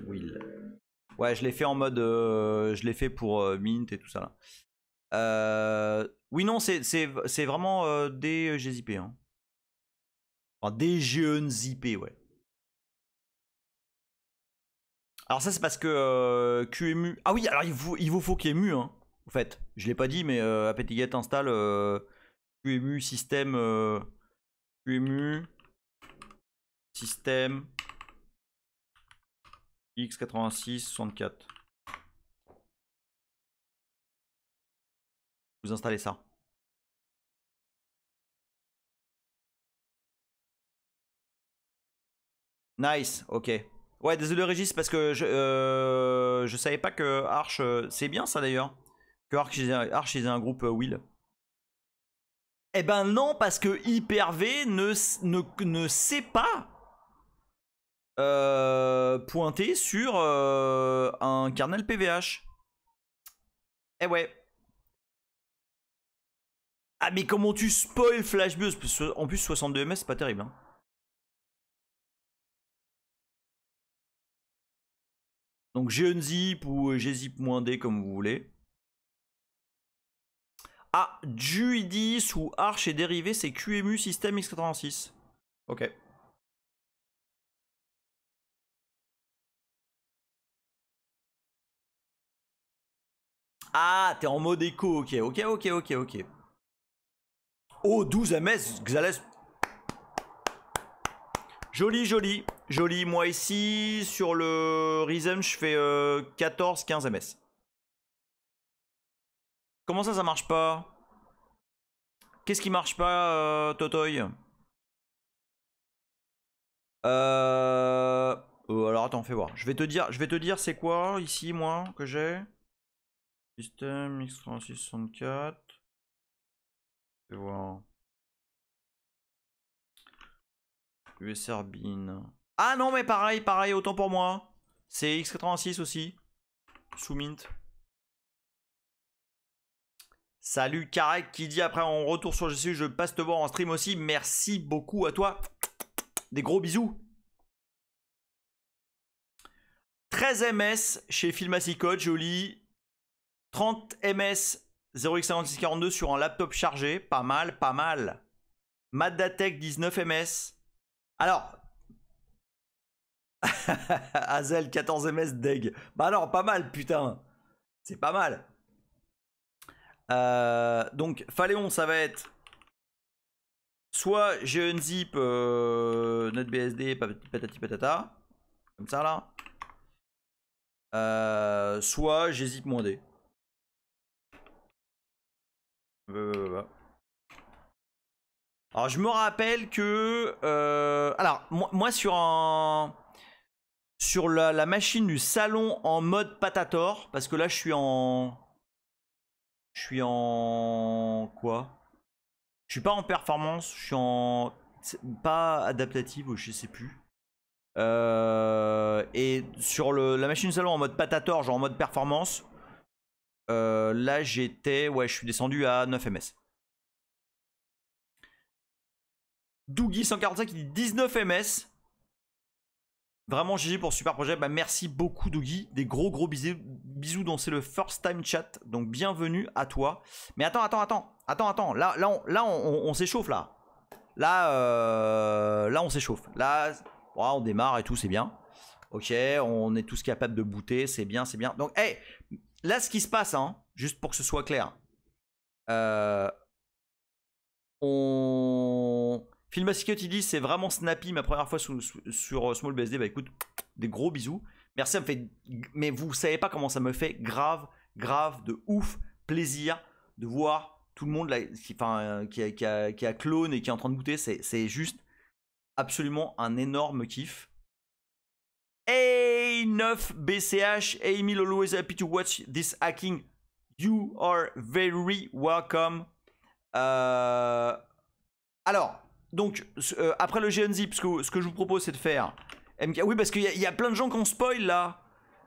Will. Ouais, je l'ai fait en mode... je l'ai fait pour Mint et tout ça là. Oui, non, c'est vraiment dgzip. Hein. Enfin, dgunzip, ouais. Alors ça, c'est parce que QEMU... Ah oui, alors il vous faut QEMU, hein, en fait. Je l'ai pas dit, mais apt-get installe QEMU système... QEMU système x86 64. Vous installez ça. Nice, ok. Ouais, désolé Régis, parce que je savais pas que Arch... c'est bien ça d'ailleurs. Que Arch est un groupe Will. Eh ben non, parce que Hyper-V ne sait pas pointer sur un kernel PVH. Eh ouais. Ah mais comment tu spoil Flashbuzz? En plus 62 ms c'est pas terrible hein. Donc j'ai unzip ou gzip-d comme vous voulez. Ah, Druidis ou Arch et dérivé, c'est QEMU système x86. Ok. Ah, t'es en mode écho, ok, ok. Oh, 12 ms, Xales. Joli. Moi ici, sur le Rhythm, je fais 14-15 ms. Comment ça marche pas? Qu'est-ce qui marche pas, Totoy? Alors attends, fais voir. Je vais te dire c'est quoi ici, moi, que j'ai. Système X3664. Fais voir. USR bin. Ah non, mais pareil, autant pour moi. C'est X86 aussi. Sous Mint. Salut Karek qui dit après on retour sur GCU, je passe te voir en stream aussi. Merci beaucoup à toi. Des gros bisous. 13 ms chez Filmacy Code, joli. 30 ms 0x5642 sur un laptop chargé. Pas mal. Maddatech 19 ms. Alors. Hazel 14 ms deg. Bah non, pas mal, putain. C'est pas mal. Donc, Phaléon, ça va être. Soit j'ai unzip NetBSD, patati patata. Comme ça là. Soit j'ai zip-d. Alors je me rappelle que alors moi sur la machine du salon en mode patator, parce que là je suis en quoi? Je suis pas en performance, je suis en pas adaptative, je sais plus. Et sur la machine du salon en mode patator, genre en mode performance, là j'étais, ouais, je suis descendu à 9 ms. Dougie 145 qui dit 19 ms. Vraiment GG pour ce super projet. Bah, merci beaucoup Dougie. Des gros bisous dont c'est le first time chat. Donc bienvenue à toi. Mais attends. Là on s'échauffe là. Là on s'échauffe. Là on démarre et tout, c'est bien. Ok, on est tous capables de booter, c'est bien. Donc hey, là ce qui se passe, hein, juste pour que ce soit clair. Filmacy Cut il dit c'est vraiment snappy ma première fois sur Small BSD. Bah écoute, des gros bisous. Merci, ça me fait. Mais vous savez pas comment ça me fait grave de ouf plaisir de voir tout le monde là, qui a clone et qui est en train de booter. C'est juste absolument un énorme kiff. Hey 9 BCH, hey Emil, always happy to watch this hacking. You are very welcome. Alors, donc, après le GNZip, ce que je vous propose, c'est de faire MK. Oui, parce qu'il y a plein de gens qui ont spoil là.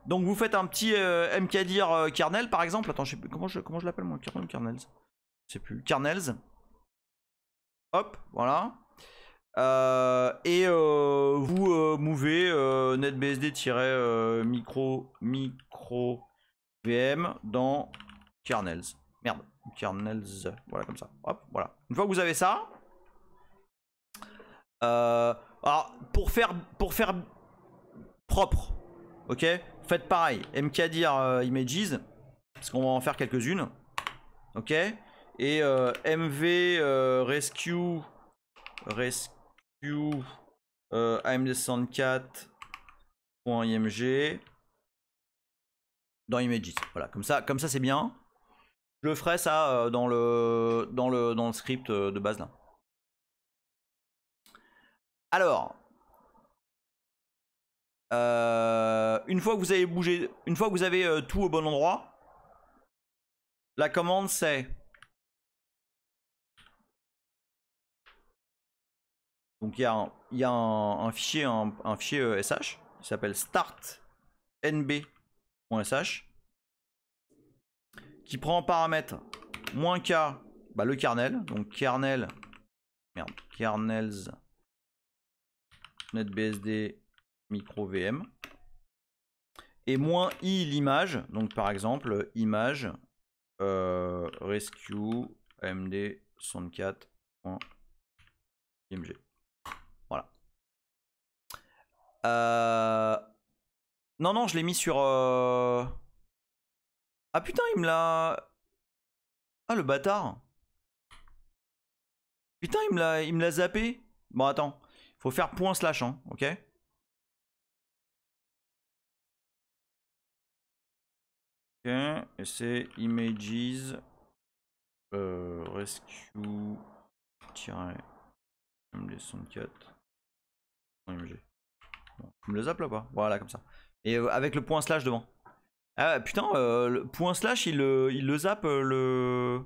Donc, vous faites un petit MKDir kernel par exemple. Attends, je sais plus, comment je l'appelle moi, kernel ou kernels? Je sais plus. Kernels. Hop, voilà. Et vous mouvez netbsd-micro VM dans kernels. Merde, kernels, voilà comme ça. Hop, voilà. Une fois que vous avez ça, alors pour faire propre, ok, faites pareil. MKDir images, parce qu'on va en faire quelques-unes, ok. Et MV rescue AMD64.img dans images. Voilà, comme ça c'est bien. Je le ferai ça dans le script de base là. Alors, une fois que vous avez bougé, une fois que vous avez tout au bon endroit, la commande c'est donc il y a un fichier SH qui s'appelle startnb.sh qui prend en paramètre -k bah, le kernel. Donc kernel, merde, kernels netbsd micro VM. Et moins i l'image. Donc par exemple, image rescue amd 64.img. Voilà. Non, non, je l'ai mis sur... Ah putain, il me l'a... Ah, le bâtard. Putain, il me l'a zappé. Bon, attends. Faut faire point slash, hein, ok? Ok, et c'est images rescue-md64.img. Bon, tu me le zappes là pas? Voilà, comme ça. Et avec le point slash devant. Ah putain, le point slash il le zappe le...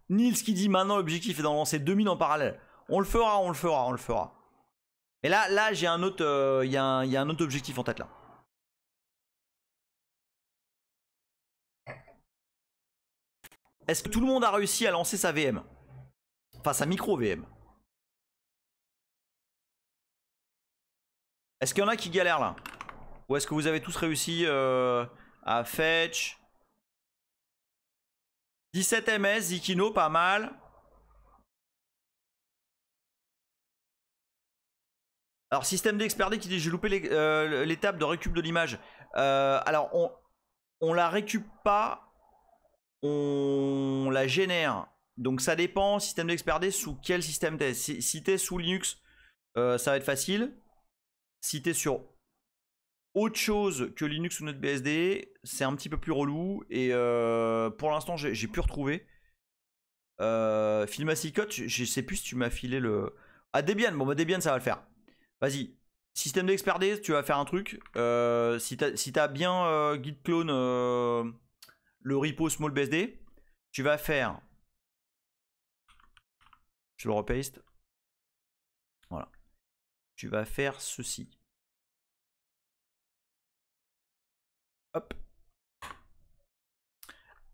Nils qui dit maintenant l'objectif est d'en lancer 2000 en parallèle. On le fera, on le fera, on le fera. Et là j'ai un autre, il y a un autre objectif en tête là. Est-ce que tout le monde a réussi à lancer sa VM? Enfin sa micro VM. Est-ce qu'il y en a qui galèrent là? Ou est-ce que vous avez tous réussi à fetch 17 ms, Zikino, pas mal. Alors système d'expert qui dit j'ai loupé l'étape de récup de l'image. Alors on la récup pas, on la génère. Donc ça dépend système d'expert sous quel système t'es. Si t'es sous Linux, ça va être facile. Si t'es sur autre chose que Linux ou NetBSD, c'est un petit peu plus relou. Et pour l'instant j'ai pu retrouver. Filmacycode, je sais plus si tu m'as filé le... Ah Debian, bon bah Debian ça va le faire. Vas-y, système d'expert tu vas faire un truc. Si t'as bien git clone le repo smallbsd, tu vas faire... Je le repaste. Voilà. Tu vas faire ceci. Hop.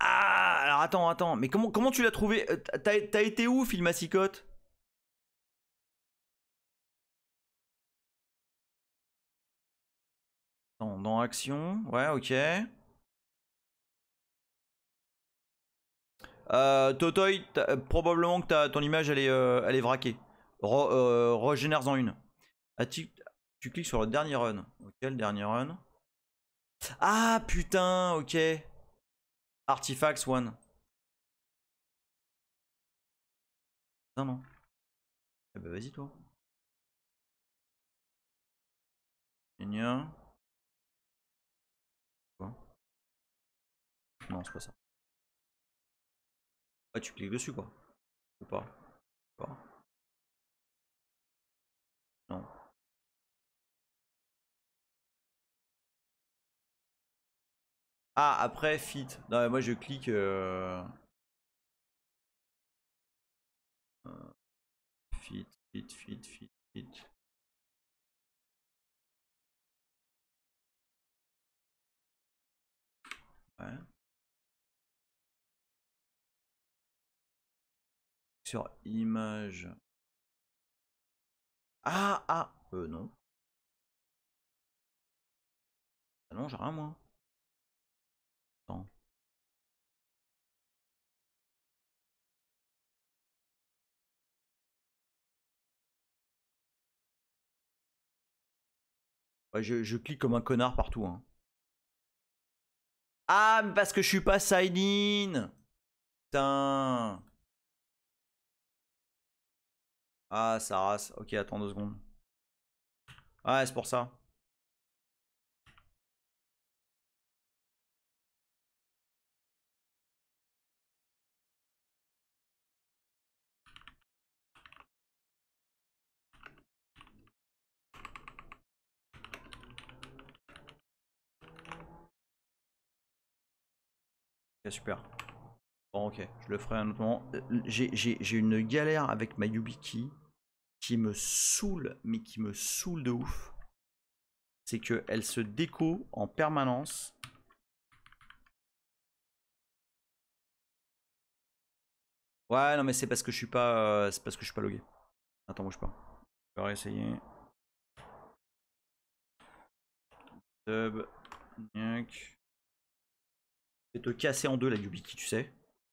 Ah, alors attends. Mais comment tu l'as trouvé? T'as été où, Filmacycode? Dans Action, ouais, ok. Totoy, probablement que ton image elle est vraquée. Régénère-en une. Ah, tu cliques sur le dernier run. Ok, le dernier run. Ah putain, ok. Artifacts one. Non. Eh bah vas-y toi. Gna. Quoi? Non, c'est pas ça. Ah, tu cliques dessus quoi. Ou pas? Non. Ah, après fit. Non, mais moi je clique. Fit. Ouais. Sur image. Non. Ah non, j'ai rien moi. Attends. Ouais, je clique comme un connard partout. Hein. Ah, mais parce que je suis pas sign in. Putain. Ah, ça rase. Ok, attends 2 secondes. Ouais, c'est pour ça. Ok, super. Bon, ok, je le ferai un autre moment. J'ai une galère avec ma YubiKey qui me saoule, mais qui me saoule de ouf. C'est qu'elle se déco en permanence. Ouais, non, mais c'est parce que je suis pas, c'est parce que je suis pas logué. Attends, bouge pas. Je vais réessayer. Sub. Je vais te casser en deux la YubiKey, tu sais.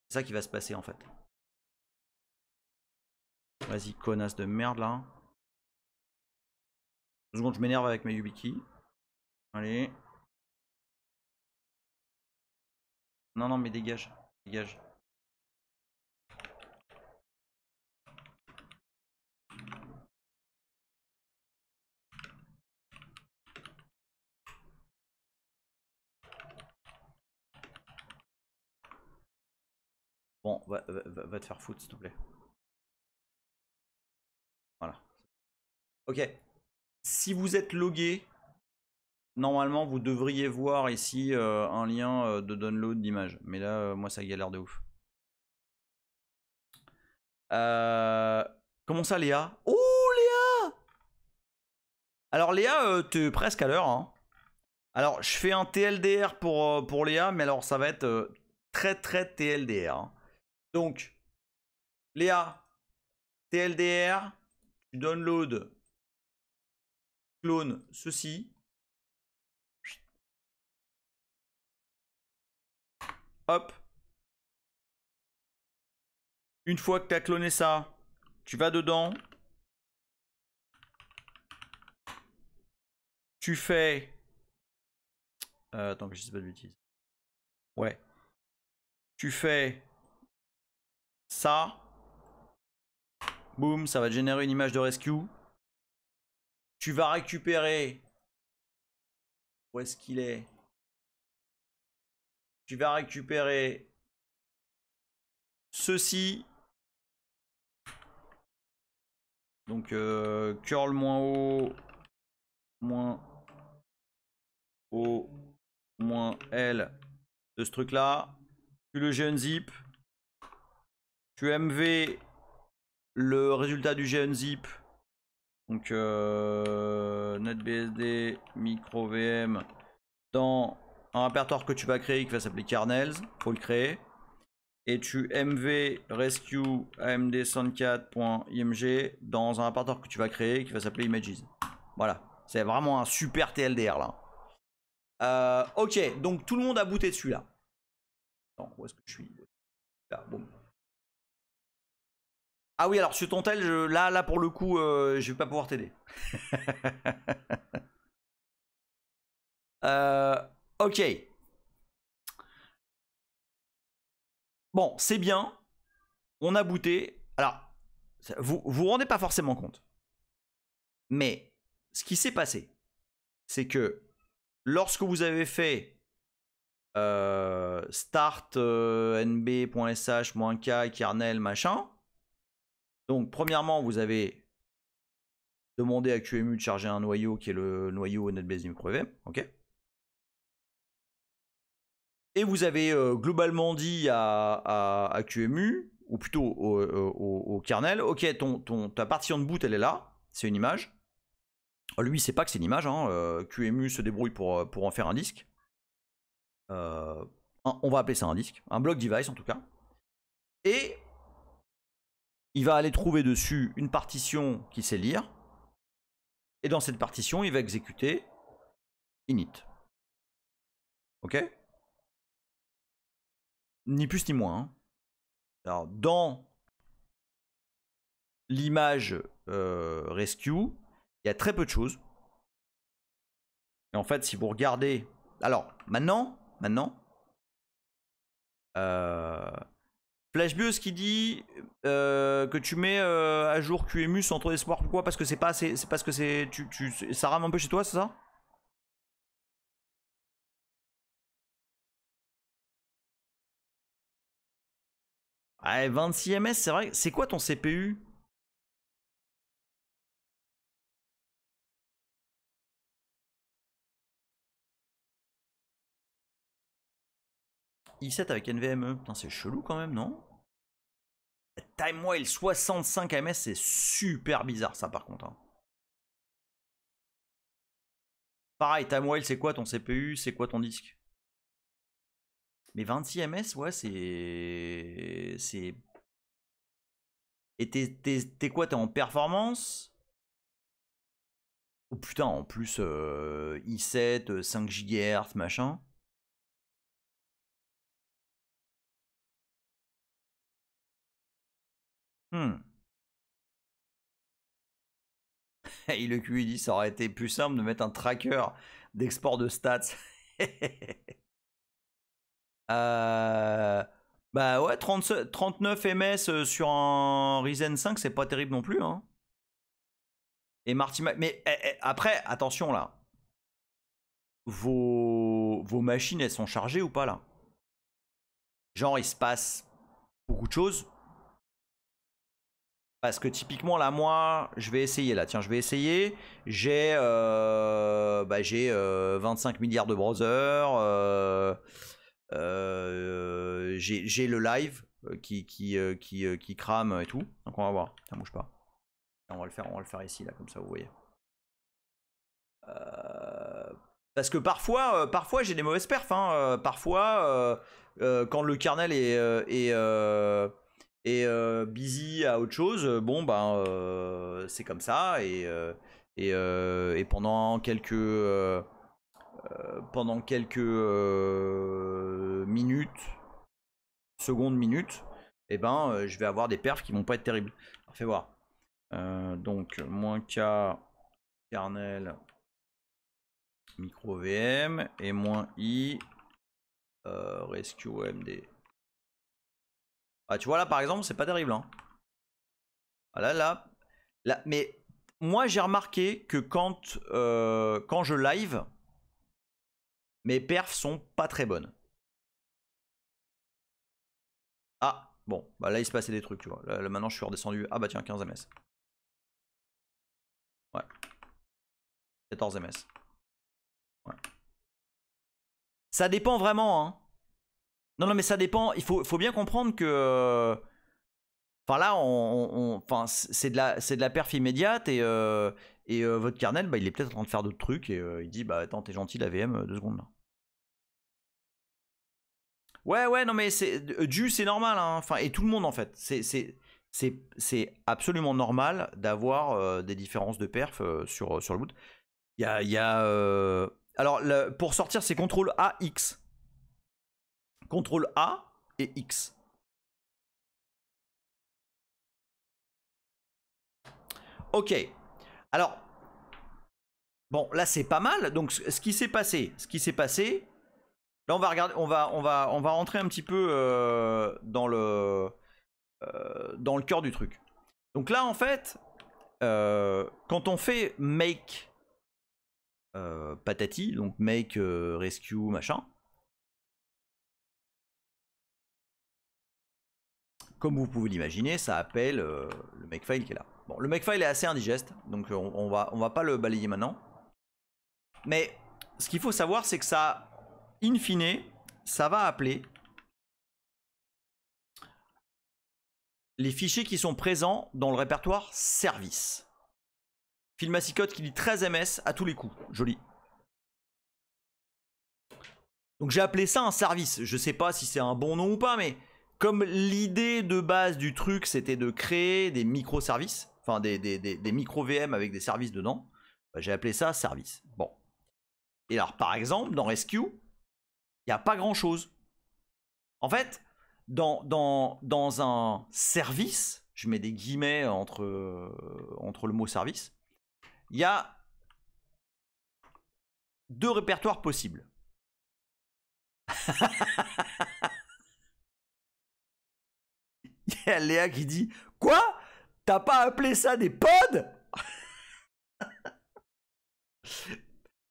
C'est ça qui va se passer en fait. Vas-y, connasse de merde là. 2 secondes, je m'énerve avec ma YubiKey. Allez. Non, non, mais dégage. Dégage. Bon, va te faire foutre, s'il te plaît. Voilà. Ok. Si vous êtes logué, normalement, vous devriez voir ici un lien de download d'image. Mais là, moi, ça galère de ouf. Comment ça, Léa? Oh, Léa! Alors, Léa, t'es presque à l'heure. Hein. Alors, je fais un TLDR pour Léa, mais alors, ça va être très, très TLDR. Hein. Donc, Léa, TLDR, tu download, clone ceci. Hop. Une fois que tu as cloné ça, tu vas dedans. Tu fais... attends que je dise pas de bêtises. Ouais. Tu fais ça. Boum, ça va te générer une image de rescue. Tu vas récupérer... Où est-ce qu'il est? Tu vas récupérer ceci. Donc curl moins haut moins O moins L de ce truc là. Tu le gunzip. Tu MV le résultat du gunzip. Donc netbsd micro VM dans un répertoire que tu vas créer qui va s'appeler kernels. Faut le créer. Et tu mv rescue amd104.img dans un répertoire que tu vas créer qui va s'appeler images. Voilà, c'est vraiment un super TLDR là. Ok, donc tout le monde a booté dessus là. Attends, où est-ce que je suis là, boum. Ah oui, alors sur ton tel, là pour le coup, je vais pas pouvoir t'aider. Ok. Bon, c'est bien. On a booté. Alors, vous vous rendez pas forcément compte. Mais ce qui s'est passé, c'est que lorsque vous avez fait start nb.sh-k kernel machin, donc premièrement vous avez demandé à QEMU de charger un noyau qui est le noyau NetBSD micro-VM, ok. Et vous avez globalement dit à QEMU, ou plutôt au kernel, ok, ta partition de boot elle est là, c'est une image. Lui il sait pas que c'est une image, hein. QEMU se débrouille pour en faire un disque. On va appeler ça un disque, un block device en tout cas. Et il va aller trouver dessus une partition qu'il sait lire. Et dans cette partition, il va exécuter init. Ok? Ni plus ni moins. Hein. Alors, dans l'image rescue, il y a très peu de choses. Et en fait, si vous regardez... Alors, maintenant... FlashBios qui dit que tu mets à jour QEMU sans trop d'espoir. Pourquoi? Parce que c'est pas assez... C'est parce que c'est... ça rame un peu chez toi, c'est ça? Ah, 26 ms, c'est vrai. C'est quoi ton CPU? i7 avec NVMe. Putain, c'est chelou quand même, non? TimeWhale 65 ms, c'est super bizarre ça par contre. Hein. Pareil, TimeWhale, c'est quoi ton CPU? C'est quoi ton disque? Mais 26 ms, ouais, c'est Et t'es quoi? T'es en performance? Oh putain, en plus i7, 5 GHz, machin. Et le QI dit ça aurait été plus simple de mettre un tracker d'export de stats. Bah ouais, 39 ms sur un Ryzen 5, c'est pas terrible non plus. Hein. Et Marty mais après, attention là. Vos machines, elles sont chargées ou pas là? Genre, il se passe beaucoup de choses. Parce que typiquement là, moi, je vais essayer là. Tiens, je vais essayer. J'ai 25 milliards de browsers. J'ai le live qui crame et tout. Donc on va voir. Ça bouge pas. On va le faire ici là, comme ça vous voyez. Parce que parfois j'ai des mauvaises perfs. Hein. Parfois, quand le kernel est busy à autre chose, bon ben c'est comme ça et pendant quelques minutes, secondes, minutes, et ben je vais avoir des perfs qui vont pas être terribles. Alors, fais voir. Donc moins K kernel micro VM et moins I rescue OMD. Ah, tu vois là par exemple c'est pas terrible hein. Ah, là, mais moi j'ai remarqué que quand je live mes perfs sont pas très bonnes. Ah bon bah là il se passait des trucs tu vois. Là maintenant je suis redescendu. Ah bah tiens 15 ms. Ouais. 14 ms. Ouais. Ça dépend vraiment hein. Non mais ça dépend. Il faut bien comprendre que enfin là c'est de la perf immédiate et votre kernel bah, il est peut-être en train de faire d'autres trucs et il dit bah attends t'es gentil la VM 2 secondes là. Ouais non mais c'est normal hein. Enfin et tout le monde en fait c'est absolument normal d'avoir des différences de perf sur le boot. Il y a alors pour sortir c'est CTRL A X. CTRL A et X. Ok. Alors bon là c'est pas mal. Donc ce qui s'est passé, là on va regarder, on va rentrer un petit peu dans le cœur du truc. Donc là en fait, quand on fait make patati, donc make rescue machin, comme vous pouvez l'imaginer, ça appelle le makefile qui est là. Bon, le makefile est assez indigeste, donc on va pas le balayer maintenant. Mais ce qu'il faut savoir, c'est que ça, in fine, ça va appeler les fichiers qui sont présents dans le répertoire service. Filmacycode qui dit 13 ms à tous les coups. Joli. Donc j'ai appelé ça un service. Je sais pas si c'est un bon nom ou pas, mais comme l'idée de base du truc, c'était de créer des microservices, enfin des micro-VM avec des services dedans, bah, j'ai appelé ça service. Bon. Et alors, par exemple, dans Rescue, il n'y a pas grand-chose. En fait, dans un service, je mets des guillemets entre le mot service, il y a 2 répertoires possibles. Il y a Léa qui dit « Quoi? T'as pas appelé ça des pods ?»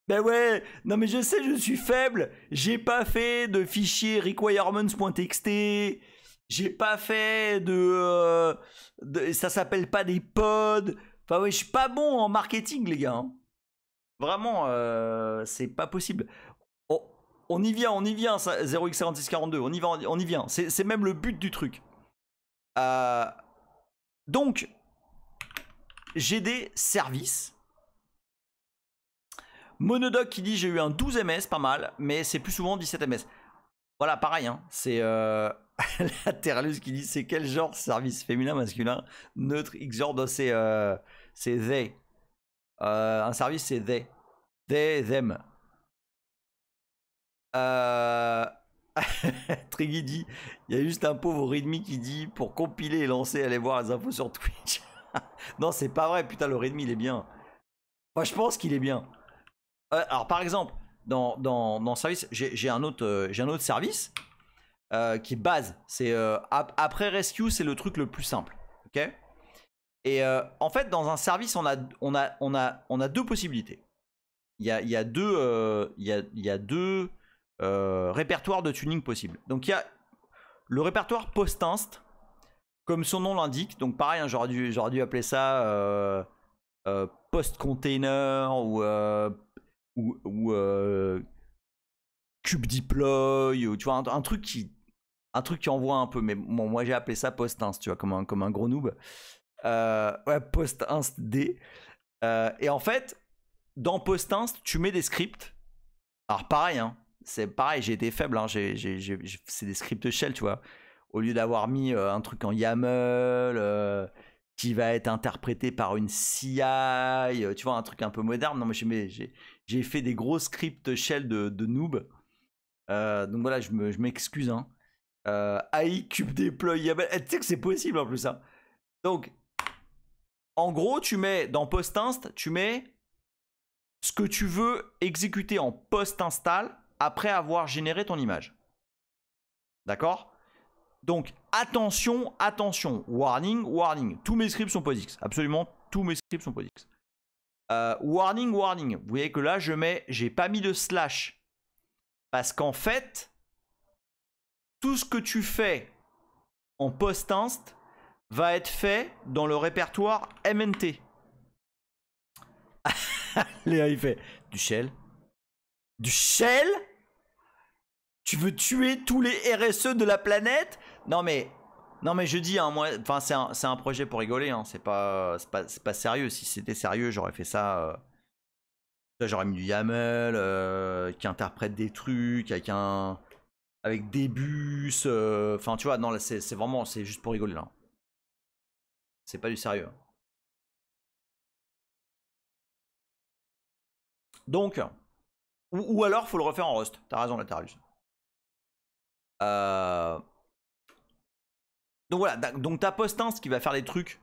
Ben ouais, non mais je sais, je suis faible. J'ai pas fait de fichier requirements.txt. J'ai pas fait ça s'appelle pas des pods. Enfin ouais, je suis pas bon en marketing les gars. Hein. Vraiment, c'est pas possible. On y vient, 0x4642, on y vient. C'est même le but du truc. Donc, j'ai des services. Monodoc qui dit j'ai eu un 12 ms, pas mal, mais c'est plus souvent 17 ms. Voilà, pareil, hein, c'est la Terlus qui dit c'est quel genre service féminin, masculin, neutre, X-genre, c'est they. Un service c'est they. They, them. Triggy dit il y a juste un pauvre readme qui dit pour compiler et lancer, allez voir les infos sur Twitch. Non, c'est pas vrai, putain, le readme il est bien. Moi je pense qu'il est bien. Alors par exemple, dans service, j'ai un autre service qui est base. C'est après rescue, c'est le truc le plus simple. Ok. Et en fait, dans un service, on a deux possibilités. Il y a deux répertoires de tuning possibles. Donc il y a le répertoire post-inst, comme son nom l'indique. Donc pareil, hein, j'aurais dû appeler ça post-container ou cube deploy, ou tu vois, un truc qui envoie un peu. Mais bon, moi j'ai appelé ça post-inst, tu vois, comme un gros noob. Ouais, post-inst D. Et en fait, dans post-inst, tu mets des scripts. Alors pareil, hein, c'est pareil, j'ai été faible, hein, c'est des scripts shell, tu vois. Au lieu d'avoir mis un truc en YAML qui va être interprété par une CI, tu vois, un truc un peu moderne. Non, mais j'ai fait des gros scripts shell de noob. Donc voilà, je m'excuse. Hein. AI, cube deploy, YAML. Tu sais que c'est possible en plus. Hein. Donc, en gros, tu mets dans post-inst, tu mets ce que tu veux exécuter en post-install après avoir généré ton image. D'accord? Donc, attention, attention. Warning, warning. Tous mes scripts sont POSIX. Absolument, tous mes scripts sont POSIX. Warning, warning. Vous voyez que là, j'ai pas mis de slash. Parce qu'en fait, tout ce que tu fais en post-inst va être fait dans le répertoire MNT. Léa, il fait du shell. Du shell? Tu veux tuer tous les RSE de la planète? Non mais je dis, hein, moi, enfin c'est un projet pour rigoler, hein, c'est pas sérieux. Si c'était sérieux, j'aurais fait ça. J'aurais mis du YAML qui interprète des trucs avec des bus. Enfin tu vois, non là c'est vraiment, c'est juste pour rigoler là. C'est pas du sérieux. Donc, ou alors faut le refaire en Rust. T'as raison, la Terralus. Donc voilà, donc t'as post-inst qui va faire les trucs.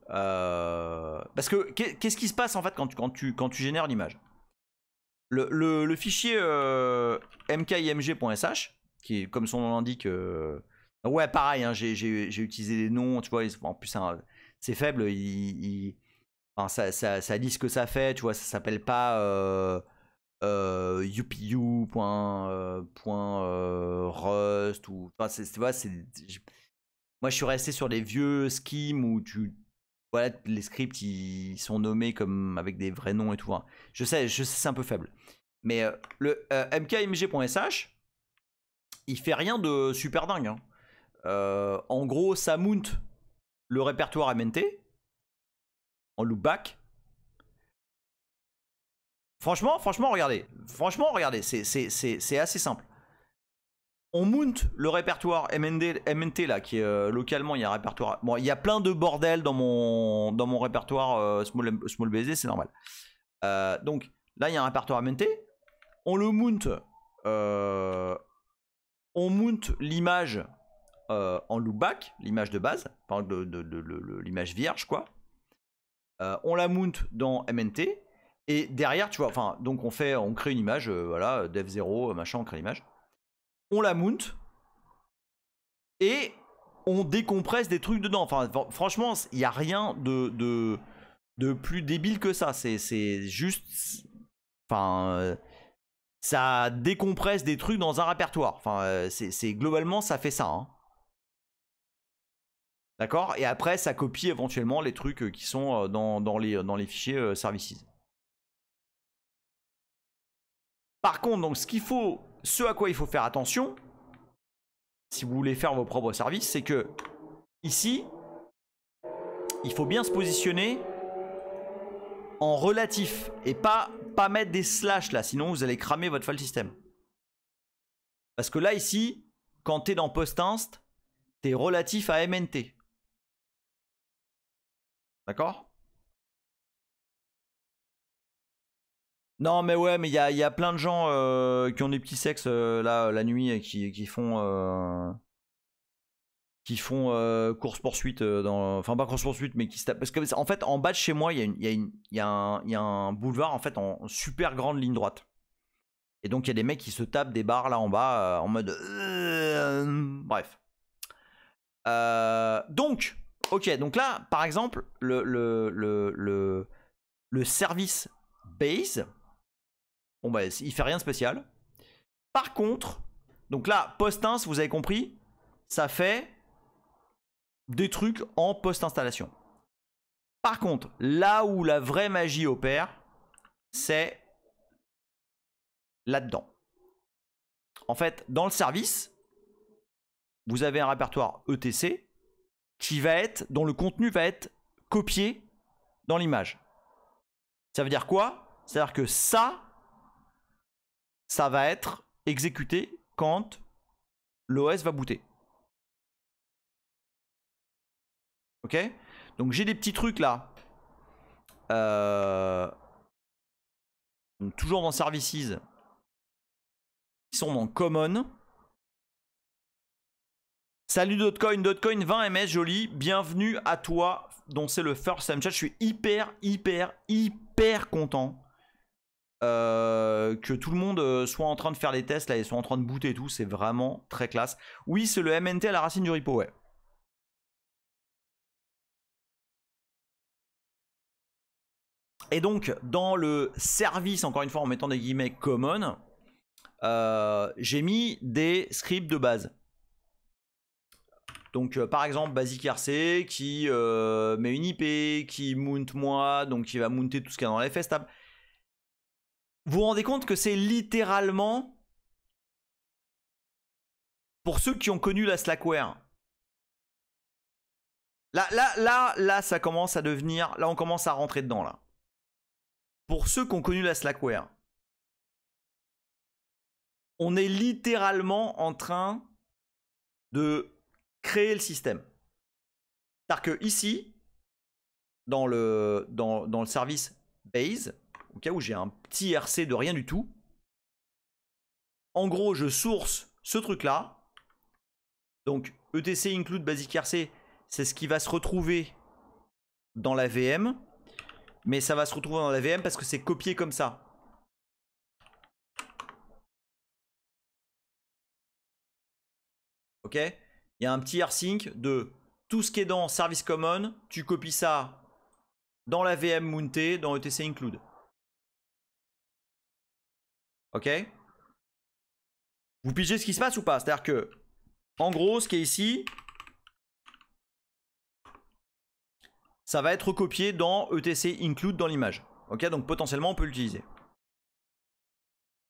Parce que qu'est-ce qui se passe en fait quand tu génères l'image? Le fichier mkimg.sh, qui est comme son nom l'indique. Ouais, pareil, hein, j'ai utilisé des noms, tu vois, en plus c'est faible, enfin, ça dit ce que ça fait, tu vois, ça s'appelle pas upu.rust ou enfin, moi je suis resté sur les vieux schemes où voilà, les scripts ils sont nommés comme avec des vrais noms et tout. Hein. Je sais c'est un peu faible, mais le mkimg.sh il fait rien de super dingue. Hein. En gros, ça mount le répertoire MNT en loopback. Franchement, regardez. Franchement, regardez, c'est assez simple. On mount le répertoire MNT là, qui est localement, il y a un répertoire. Bon, il y a plein de bordel dans mon répertoire small BSD, c'est normal. Donc là, il y a un répertoire MNT. On le mount. On mount l'image en loopback, l'image de base, par exemple l'image vierge, quoi. On la mount dans MNT. Et derrière, tu vois, enfin, donc on crée une image, voilà, dev0, machin, on crée l'image. On la mount et on décompresse des trucs dedans. Enfin, franchement, il n'y a rien de plus débile que ça. C'est juste, enfin, ça décompresse des trucs dans un répertoire. Enfin, c'est globalement, ça fait ça. Hein. D'accord? Et après, ça copie éventuellement les trucs qui sont dans les fichiers services. Par contre, donc, ce à quoi il faut faire attention, si vous voulez faire vos propres services, c'est que ici, il faut bien se positionner en relatif et pas mettre des slash là, sinon vous allez cramer votre file system. Parce que là, ici, quand tu es dans PostInst, tu es relatif à MNT. D'accord? Non, mais ouais, mais il y a plein de gens qui ont des petits sexes là, la nuit et qui font course-poursuite. Enfin, pas course-poursuite, mais qui se tapent. Parce que, en fait, en bas de chez moi, il y a un boulevard en fait en super grande ligne droite. Et donc, il y a des mecs qui se tapent des barres là en bas en mode. Bref. Donc, ok, donc là, par exemple, le service base, bon bah, il fait rien de spécial. Par contre, donc là, post-inst, vous avez compris, ça fait des trucs en post-installation. Par contre, là où la vraie magie opère, c'est là-dedans. En fait, dans le service, vous avez un répertoire ETC qui va être, dont le contenu va être copié dans l'image. Ça veut dire quoi? C'est-à-dire que ça va être exécuté quand l'OS va booter. Ok? Donc j'ai des petits trucs là. Donc, toujours dans Services. Ils sont dans Common. Salut Dotcoin, 20 ms, joli. Bienvenue à toi, dont c'est le first time chat. Je suis hyper content que tout le monde soit en train de faire les tests là et soit en train de booter et tout. C'est vraiment très classe. Oui, c'est le MNT à la racine du repo, ouais. Et donc, dans le service, encore une fois, en mettant des guillemets common, j'ai mis des scripts de base. Donc, par exemple, Basic RC qui met une IP, qui mount moi, donc qui va mounter tout ce qu'il y a dans la FSTab. Vous vous rendez compte que c'est littéralement, pour ceux qui ont connu la Slackware, là, ça commence à devenir, là, on commence à rentrer dedans, là. Pour ceux qui ont connu la Slackware, on est littéralement en train de créer le système. C'est-à-dire que ici, dans le service base, au cas où j'ai un petit RC de rien du tout, en gros, je source ce truc-là. Donc, ETC include basic RC, c'est ce qui va se retrouver dans la VM. Mais ça va se retrouver dans la VM parce que c'est copié comme ça. Ok? Il y a un petit rsync de tout ce qui est dans Service Common. Tu copies ça dans la VM mountée, dans ETC include. Ok? Vous pigez ce qui se passe ou pas? C'est-à-dire que, en gros, ce qui est ici, ça va être copié dans ETC include dans l'image. Ok? Donc potentiellement, on peut l'utiliser.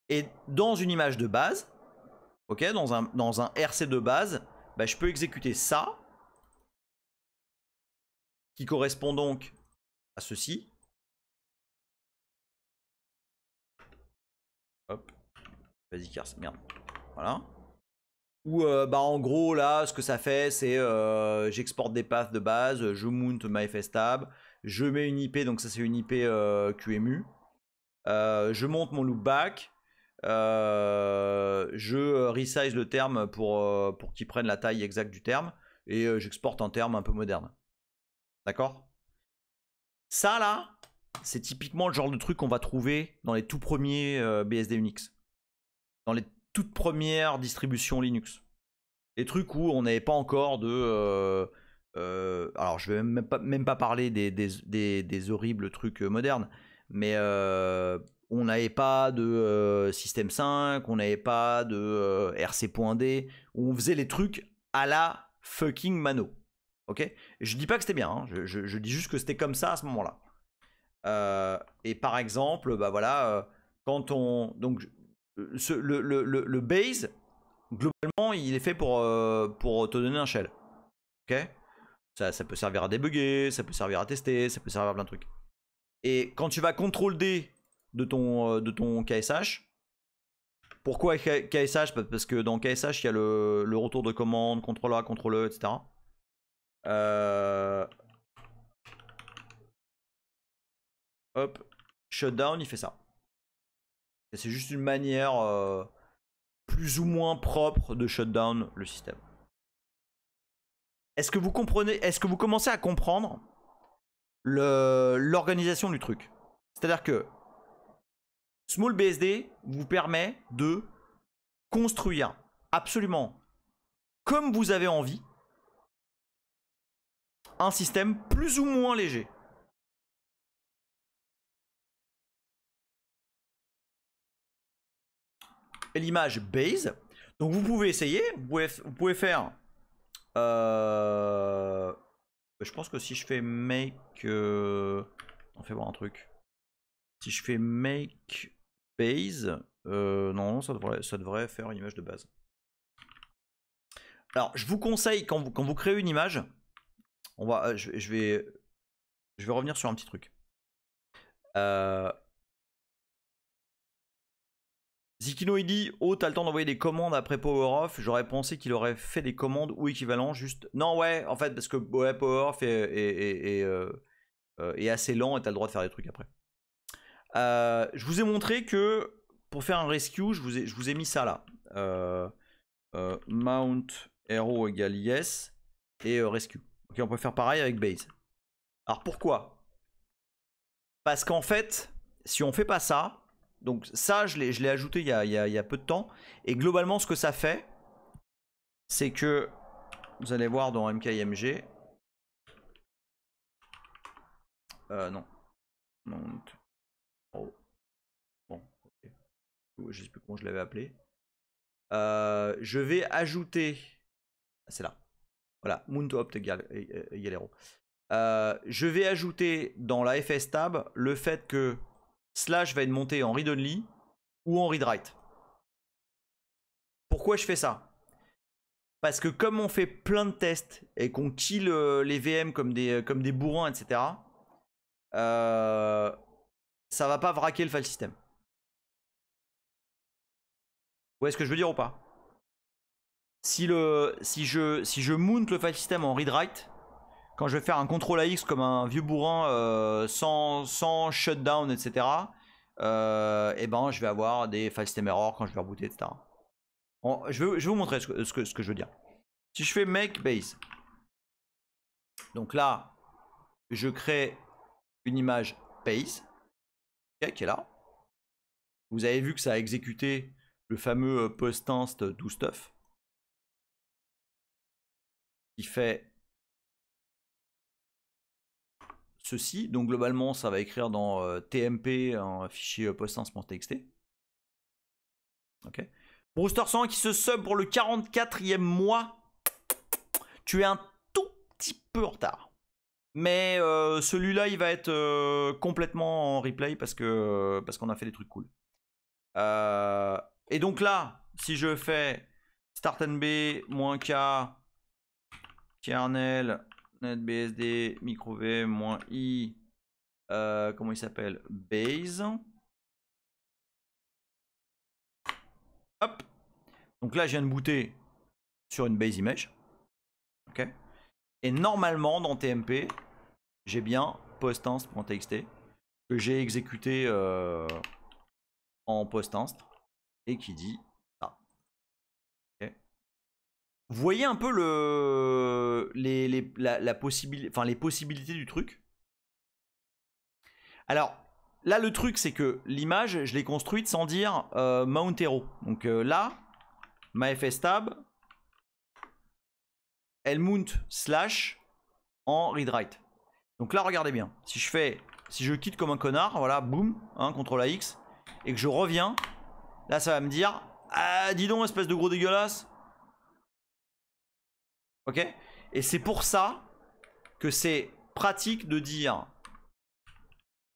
Et dans une image de base, ok, dans un RC de base, bah, je peux exécuter ça, qui correspond donc à ceci. Hop, vas-y, casse, merde. Voilà. Ou bah en gros là, ce que ça fait, c'est j'exporte des paths de base, je mount ma FSTab, je mets une IP, donc ça c'est une IP QEMU. Je monte mon loopback. Je resize le terme pour qu'il prenne la taille exacte du terme. Et j'exporte un terme un peu moderne. D'accord? Ça là, c'est typiquement le genre de truc qu'on va trouver dans les tout premiers BSD Unix. Dans les toutes premières distributions Linux. Les trucs où on n'avait pas encore de... alors je vais même pas parler des horribles trucs modernes. Mais on n'avait pas de système 5, on n'avait pas de RC.D, où on faisait les trucs à la fucking mano. Ok? Je dis pas que c'était bien, hein, je dis juste que c'était comme ça à ce moment-là. Et par exemple, bah voilà, quand on... Donc, le base, globalement, il est fait pour te donner un shell. Ok? Ça peut servir à débugger, ça peut servir à tester, ça peut servir à plein de trucs. Et quand tu vas CTRL D de ton KSH, Pourquoi KSH? Parce que dans KSH, il y a le retour de commande, contrôle A, contrôle E, etc. Hop, shutdown, il fait ça. C'est juste une manière plus ou moins propre de shutdown le système. Est-ce que vous comprenez, est-ce que vous commencez à comprendre l'organisation du truc? C'est-à-dire que SmallBSD vous permet de construire absolument comme vous avez envie un système plus ou moins léger. Et l'image base, donc vous pouvez essayer, vous pouvez faire je pense que si je fais make on fait voir un truc. Si je fais make base, non, ça devrait faire une image de base. Alors, je vous conseille, quand vous créez une image, on va, je vais revenir sur un petit truc. Zikino il dit, oh t'as le temps d'envoyer des commandes après power off. J'aurais pensé qu'il aurait fait des commandes ou équivalent juste. Non ouais en fait parce que ouais, power off est assez lent et t'as le droit de faire des trucs après. Je vous ai montré que pour faire un rescue, je vous ai mis ça là. Mount arrow égale yes et rescue. Ok, on peut faire pareil avec base. Alors pourquoi? Parce qu'en fait, si on fait pas ça, donc ça je l'ai ajouté il y a peu de temps, et globalement ce que ça fait, c'est que vous allez voir dans MKIMG, non, Mount. Oh. Bon, ok. Je sais plus comment je l'avais appelé. Je vais ajouter. C'est là. Voilà, mount opt égale 0. Je vais ajouter dans la FS tab le fait que slash va être monté en read only ou en read write. Pourquoi je fais ça? Parce que comme on fait plein de tests et qu'on kill les VM comme des bourrins, etc. Ça va pas vraquer le file system. Vous voyez ce que je veux dire ou pas? Si je mount le file system en read write, quand je vais faire un contrôle AX comme un vieux bourrin sans shutdown, etc. Et ben je vais avoir des file system errors quand je vais rebooter, etc. Bon, je vais vous montrer ce que je veux dire. Si je fais make base, donc là je crée une image base, okay, qui est là. Vous avez vu que ça a exécuté le fameux post-inst do stuff qui fait ceci. Donc globalement ça va écrire dans TMP un fichier post-inst.txt. Ok. Brewster 100 qui se sub pour le 44e mois. Tu es un tout petit peu en retard. Mais celui-là il va être complètement en replay parce qu'on a fait des trucs cool. Et donc là, si je fais start nb -k kernel netbsd micro v -i comment il s'appelle, base. Hop. Donc là, je viens de booter sur une base image. Ok. Et normalement, dans TMP, j'ai bien postinst.txt que j'ai exécuté en postinst et qui dit ça. Okay. Vous voyez un peu les possibilités du truc. Alors là, le truc, c'est que l'image, je l'ai construite sans dire mount hero. Donc là, ma FS tab, elle mount slash en read write. Donc là, regardez bien. Si je quitte comme un connard, voilà, boum, hein, CTRL AX, et que je reviens, là, ça va me dire, ah, dis donc, espèce de gros dégueulasse. Ok? Et c'est pour ça que c'est pratique de dire,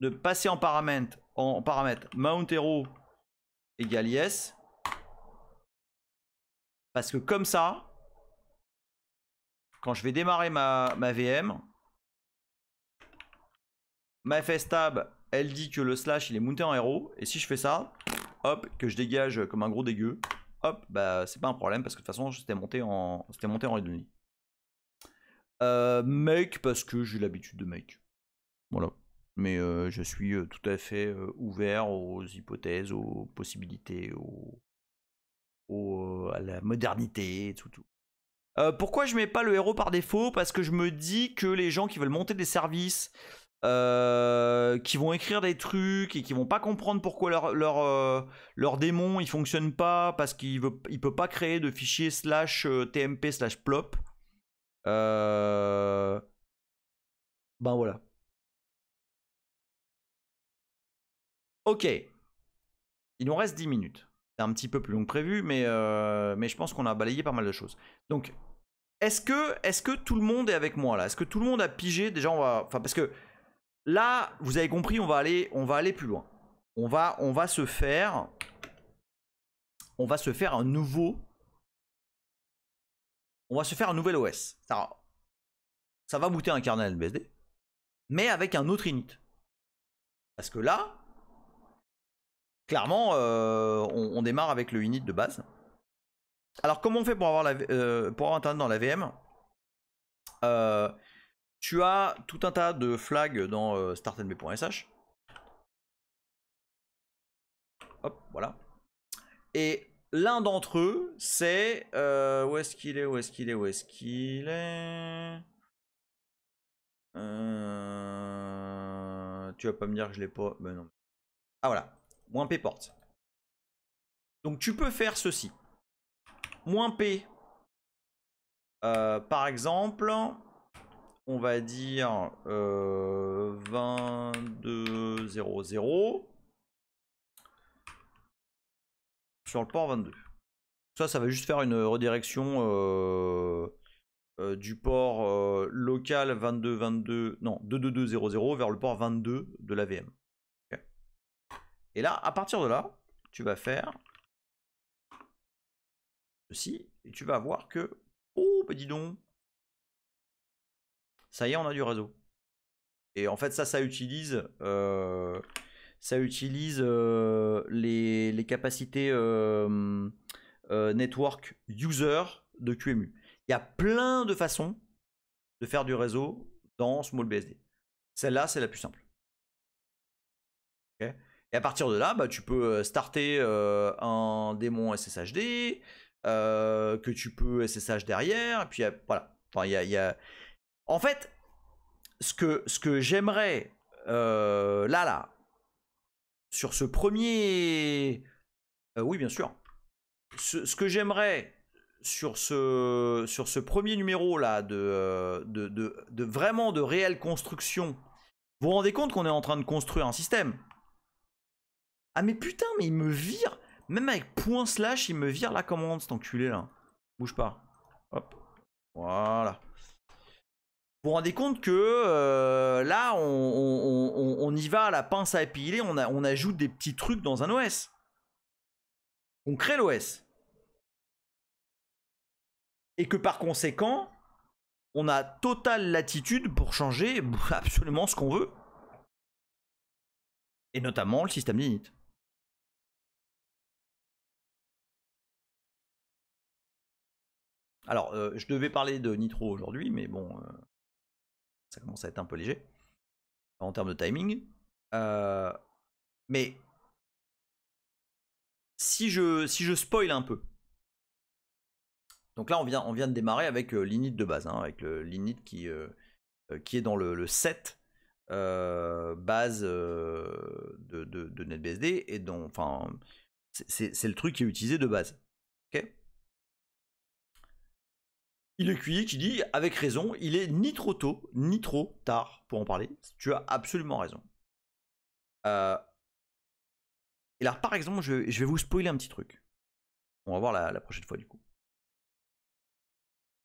de passer en paramètre mount hero égale yes, parce que comme ça, quand je vais démarrer ma VM, ma FS tab, elle dit que le slash il est monté en hero, et si je fais ça, hop, que je dégage comme un gros dégueu, hop, bah c'est pas un problème parce que de toute façon c'était monté en read-only. Make parce que j'ai l'habitude de make. Voilà. Mais je suis tout à fait ouvert aux hypothèses, aux possibilités, à la modernité, tout. Pourquoi je mets pas le héros par défaut? Parce que je me dis que les gens qui veulent monter des services, qui vont écrire des trucs et qui vont pas comprendre pourquoi leur démon il fonctionne pas parce qu'il peut pas créer de fichier /tmp/plop. Ben voilà. Ok. Il nous reste 10 minutes. C'est un petit peu plus long que prévu, mais je pense qu'on a balayé pas mal de choses. Donc, est-ce que tout le monde est avec moi là? Est-ce que tout le monde a pigé? Déjà, on va... Enfin, parce que là, vous avez compris, on va aller plus loin. On va se faire un nouveau... On va se faire un nouvel OS. Ça va booter un kernel BSD, mais avec un autre init. Parce que là, clairement, on démarre avec le init de base. Alors, comment on fait pour avoir Internet dans la VM? Tu as tout un tas de flags dans startnb.sh. Hop, voilà. Et l'un d'entre eux, c'est... où est-ce qu'il est? Tu vas pas me dire que je l'ai pas... Ben non. Ah voilà. -p-port. Donc tu peux faire ceci. -p. Par exemple, on va dire 2200 sur le port 22. Ça va juste faire une redirection du port local 22200 vers le port 22 de la VM. Okay. Et là, à partir de là, tu vas faire ceci et tu vas voir que, oh, bah dis donc, ça y est, on a du réseau. Et en fait, ça utilise les capacités network user de QEMU. Il y a plein de façons de faire du réseau dans SmallBSD. Celle-là, c'est la plus simple. Okay. Et à partir de là, bah, tu peux starter un démon SSHD, que tu peux SSH derrière, et puis voilà. Enfin, En fait, ce que j'aimerais là, sur ce premier... oui, bien sûr. Ce que j'aimerais sur ce premier numéro là de vraiment de réelle construction, vous vous rendez compte qu'on est en train de construire un système? Ah mais putain, mais il me vire, même avec // il me vire la commande, cet enculé là. Bouge pas. Hop. Voilà. Vous vous rendez compte que là, on y va à la pince à épiler, on ajoute des petits trucs dans un OS. On crée l'OS. Et que par conséquent, on a totale latitude pour changer absolument ce qu'on veut. Et notamment le système d'init. Alors, je devais parler de Nitro aujourd'hui, mais bon, ça commence à être un peu léger en termes de timing. Mais si je spoil un peu. Donc là, on vient de démarrer avec l'init de base, hein, avec l'init qui est dans le set base de NetBSD, et dont, enfin, c'est le truc qui est utilisé de base. Ok. Il est QI qui dit, avec raison, il est ni trop tôt, ni trop tard pour en parler. Tu as absolument raison. Et là, par exemple, je vais vous spoiler un petit truc. On va voir la prochaine fois, du coup.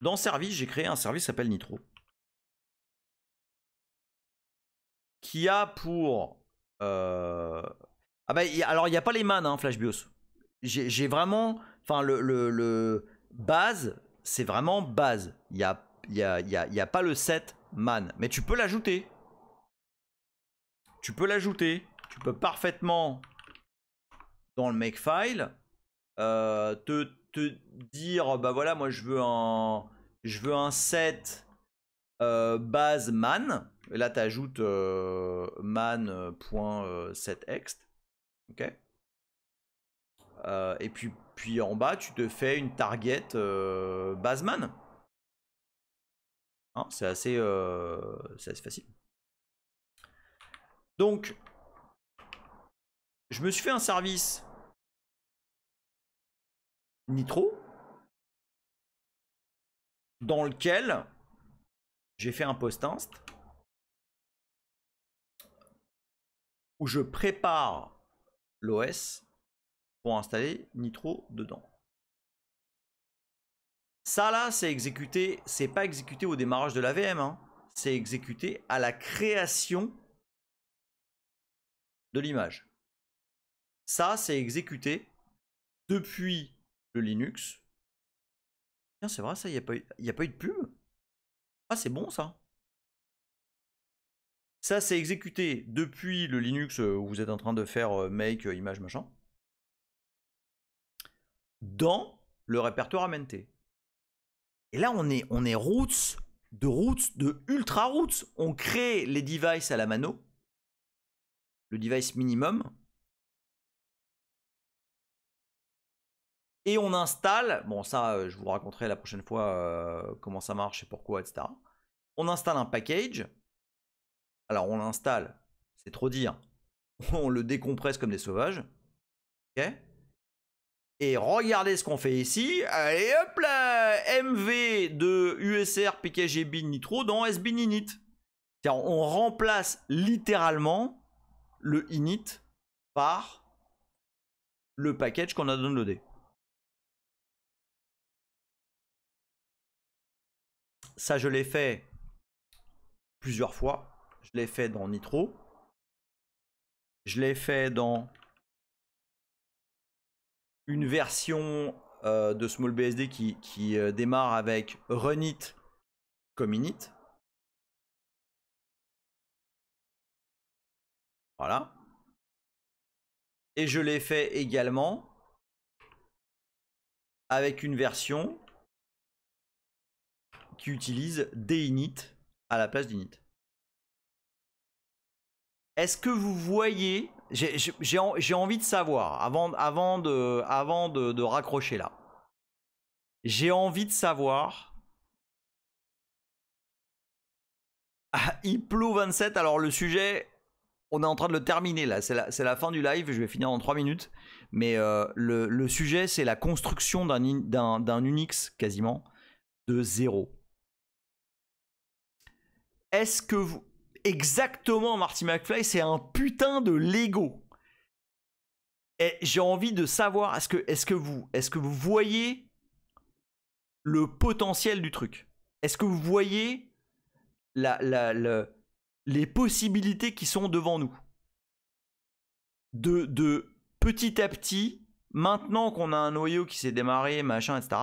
Dans Service, j'ai créé un service qui s'appelle Nitro. Qui a pour... Ah bah, alors, il n'y a pas les man, hein, FlashBIOS. J'ai vraiment... Enfin, le base, c'est vraiment base. Il n'y a pas le set man. Mais tu peux l'ajouter. Tu peux parfaitement dans le makefile, te dire bah voilà, moi je veux un set base man. Et là tu ajoutes man.setExt. Ok. Et puis en bas tu te fais une target base man. Hein, c'est assez facile. Donc je me suis fait un service Nitro dans lequel j'ai fait un post inst où je prépare l'OS pour installer Nitro dedans. Ça là, c'est exécuté, c'est pas exécuté au démarrage de la VM, hein. C'est exécuté à la création de l'image. Ça, c'est exécuté depuis le Linux. Tiens, c'est vrai, ça, il n'y a pas eu de pub. Ah, c'est bon ça. Ça, c'est exécuté depuis le Linux où vous êtes en train de faire make image machin. Dans le répertoire MNT. Et là, on est roots, de ultra roots. On crée les devices à la mano. Le device minimum. Et on installe, bon ça je vous raconterai la prochaine fois comment ça marche et pourquoi, etc. On installe un package. Alors on l'installe, c'est trop dire. On le décompresse comme des sauvages. Ok. Et regardez ce qu'on fait ici. Allez hop là, MV de USR PKG bin nitro dans SBin init. C'est-à-dire on remplace littéralement le init par le package qu'on a downloadé. Ça, je l'ai fait plusieurs fois. Je l'ai fait dans Nitro. Je l'ai fait dans une version de SmallBSD qui démarre avec runit comme init. Voilà. Et je l'ai fait également avec une version qui utilise d'init à la place d'init. Est-ce que vous voyez, j'ai envie de savoir, avant de raccrocher là, j'ai envie de savoir, Iplo27, alors le sujet, on est en train de le terminer là, c'est la fin du live, je vais finir en 3 minutes, mais le sujet c'est la construction d'un Unix quasiment de zéro. Est-ce que vous... Exactement, Marty McFly, c'est un putain de Lego. Et j'ai envie de savoir, est-ce que vous voyez le potentiel du truc? Est-ce que vous voyez les possibilités qui sont devant nous? De petit à petit, maintenant qu'on a un noyau qui s'est démarré, machin, etc.,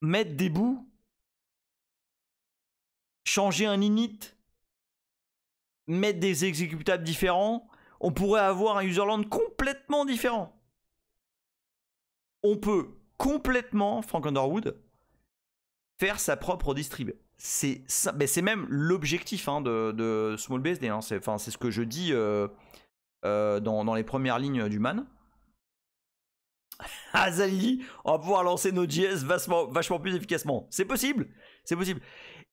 mettre des bouts, changer un init, mettre des exécutables différents, on pourrait avoir un userland complètement différent. On peut complètement, Frank Underwood, faire sa propre distrib. C'est même l'objectif hein, de SmallBSD. Hein. C'est ce que je dis dans les premières lignes du man. Ah, Zalili, on va pouvoir lancer nos JS vachement plus efficacement. C'est possible, c'est possible.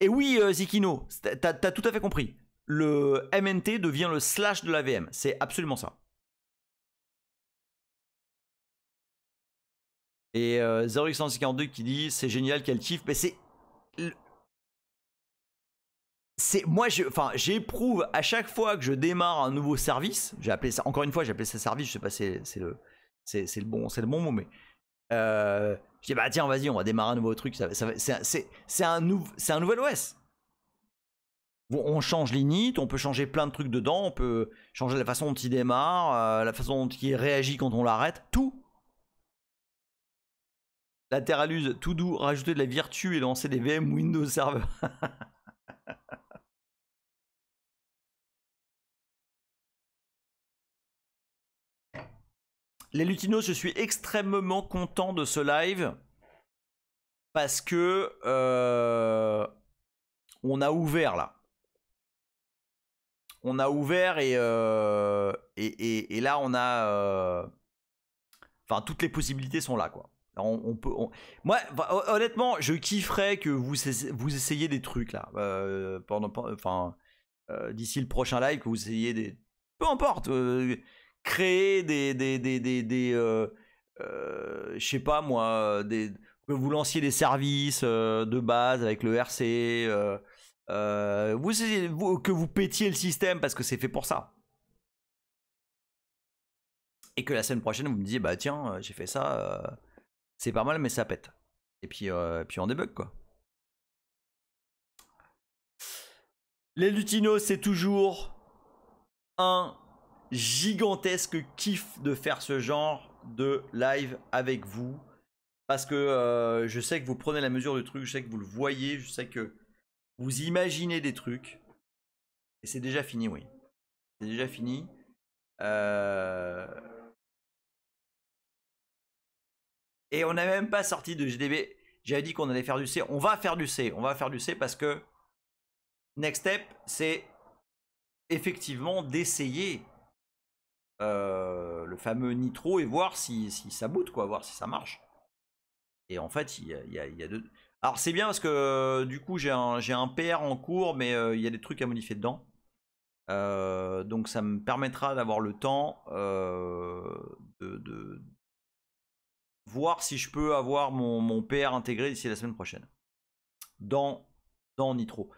Et oui, Zikino, t'as tout à fait compris. Le MNT devient le slash de la VM. C'est absolument ça. Et 0x142 qui dit c'est génial, quel kiff. Mais moi, j'éprouve à chaque fois que je démarre un nouveau service. J'ai appelé ça, encore une fois, j'ai appelé ça service. Je sais pas, c'est le bon mot, mais je dis bah tiens, vas-y, on va démarrer un nouveau truc. C'est un nouvel OS. Bon, on change l'init, on peut changer plein de trucs dedans, on peut changer la façon dont il démarre, la façon dont il réagit quand on l'arrête, tout. Latéraluse, tout doux, rajouter de la virtu et lancer des VM Windows Server. Les Lutinos, je suis extrêmement content de ce live parce que on a ouvert là. On a ouvert et là on a enfin toutes les possibilités sont là quoi. On peut moi honnêtement je kifferais que vous essayiez des trucs là d'ici le prochain live, que vous essayiez des peu importe créer je sais pas moi que vous lanciez des services de base avec le RC que vous pétiez le système parce que c'est fait pour ça. Et que la semaine prochaine, vous me disiez, bah tiens, j'ai fait ça, c'est pas mal, mais ça pète. Et puis on débug, quoi. Les Lutinos, c'est toujours un gigantesque kiff de faire ce genre de live avec vous. Parce que je sais que vous prenez la mesure du truc, je sais que vous le voyez, je sais que vous imaginez des trucs. Et c'est déjà fini, oui. C'est déjà fini. Et on n'a même pas sorti de GDB. J'avais dit qu'on allait faire du C. On va faire du C. On va faire du C parce que next step, c'est effectivement d'essayer le fameux Nitro et voir si ça boot, quoi, voir si ça marche. Et en fait, il y a deux. Alors c'est bien parce que du coup j'ai un PR en cours, mais il y a des trucs à modifier dedans. Donc ça me permettra d'avoir le temps de voir si je peux avoir mon PR intégré d'ici la semaine prochaine dans Nitro.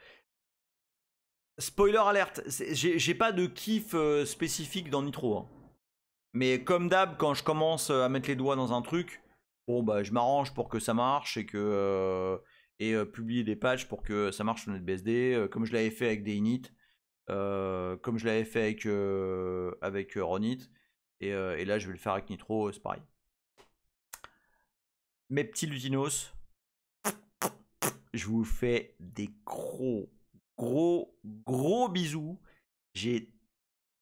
Spoiler alerte, j'ai pas de kiff spécifique dans Nitro, hein. Mais comme d'hab, quand je commence à mettre les doigts dans un truc, bon bah je m'arrange pour que ça marche et que publier des patchs pour que ça marche sur NetBSD, comme je l'avais fait avec des init, comme je l'avais fait avec Ronit, et là je vais le faire avec Nitro, c'est pareil. Mes petits Lutinos, je vous fais des gros bisous. J'ai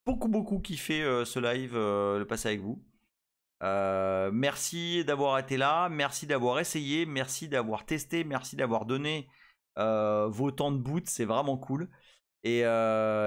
beaucoup kiffé ce live, le passer avec vous. Merci d'avoir été là, merci d'avoir essayé, merci d'avoir testé, merci d'avoir donné vos temps de boot, c'est vraiment cool. Et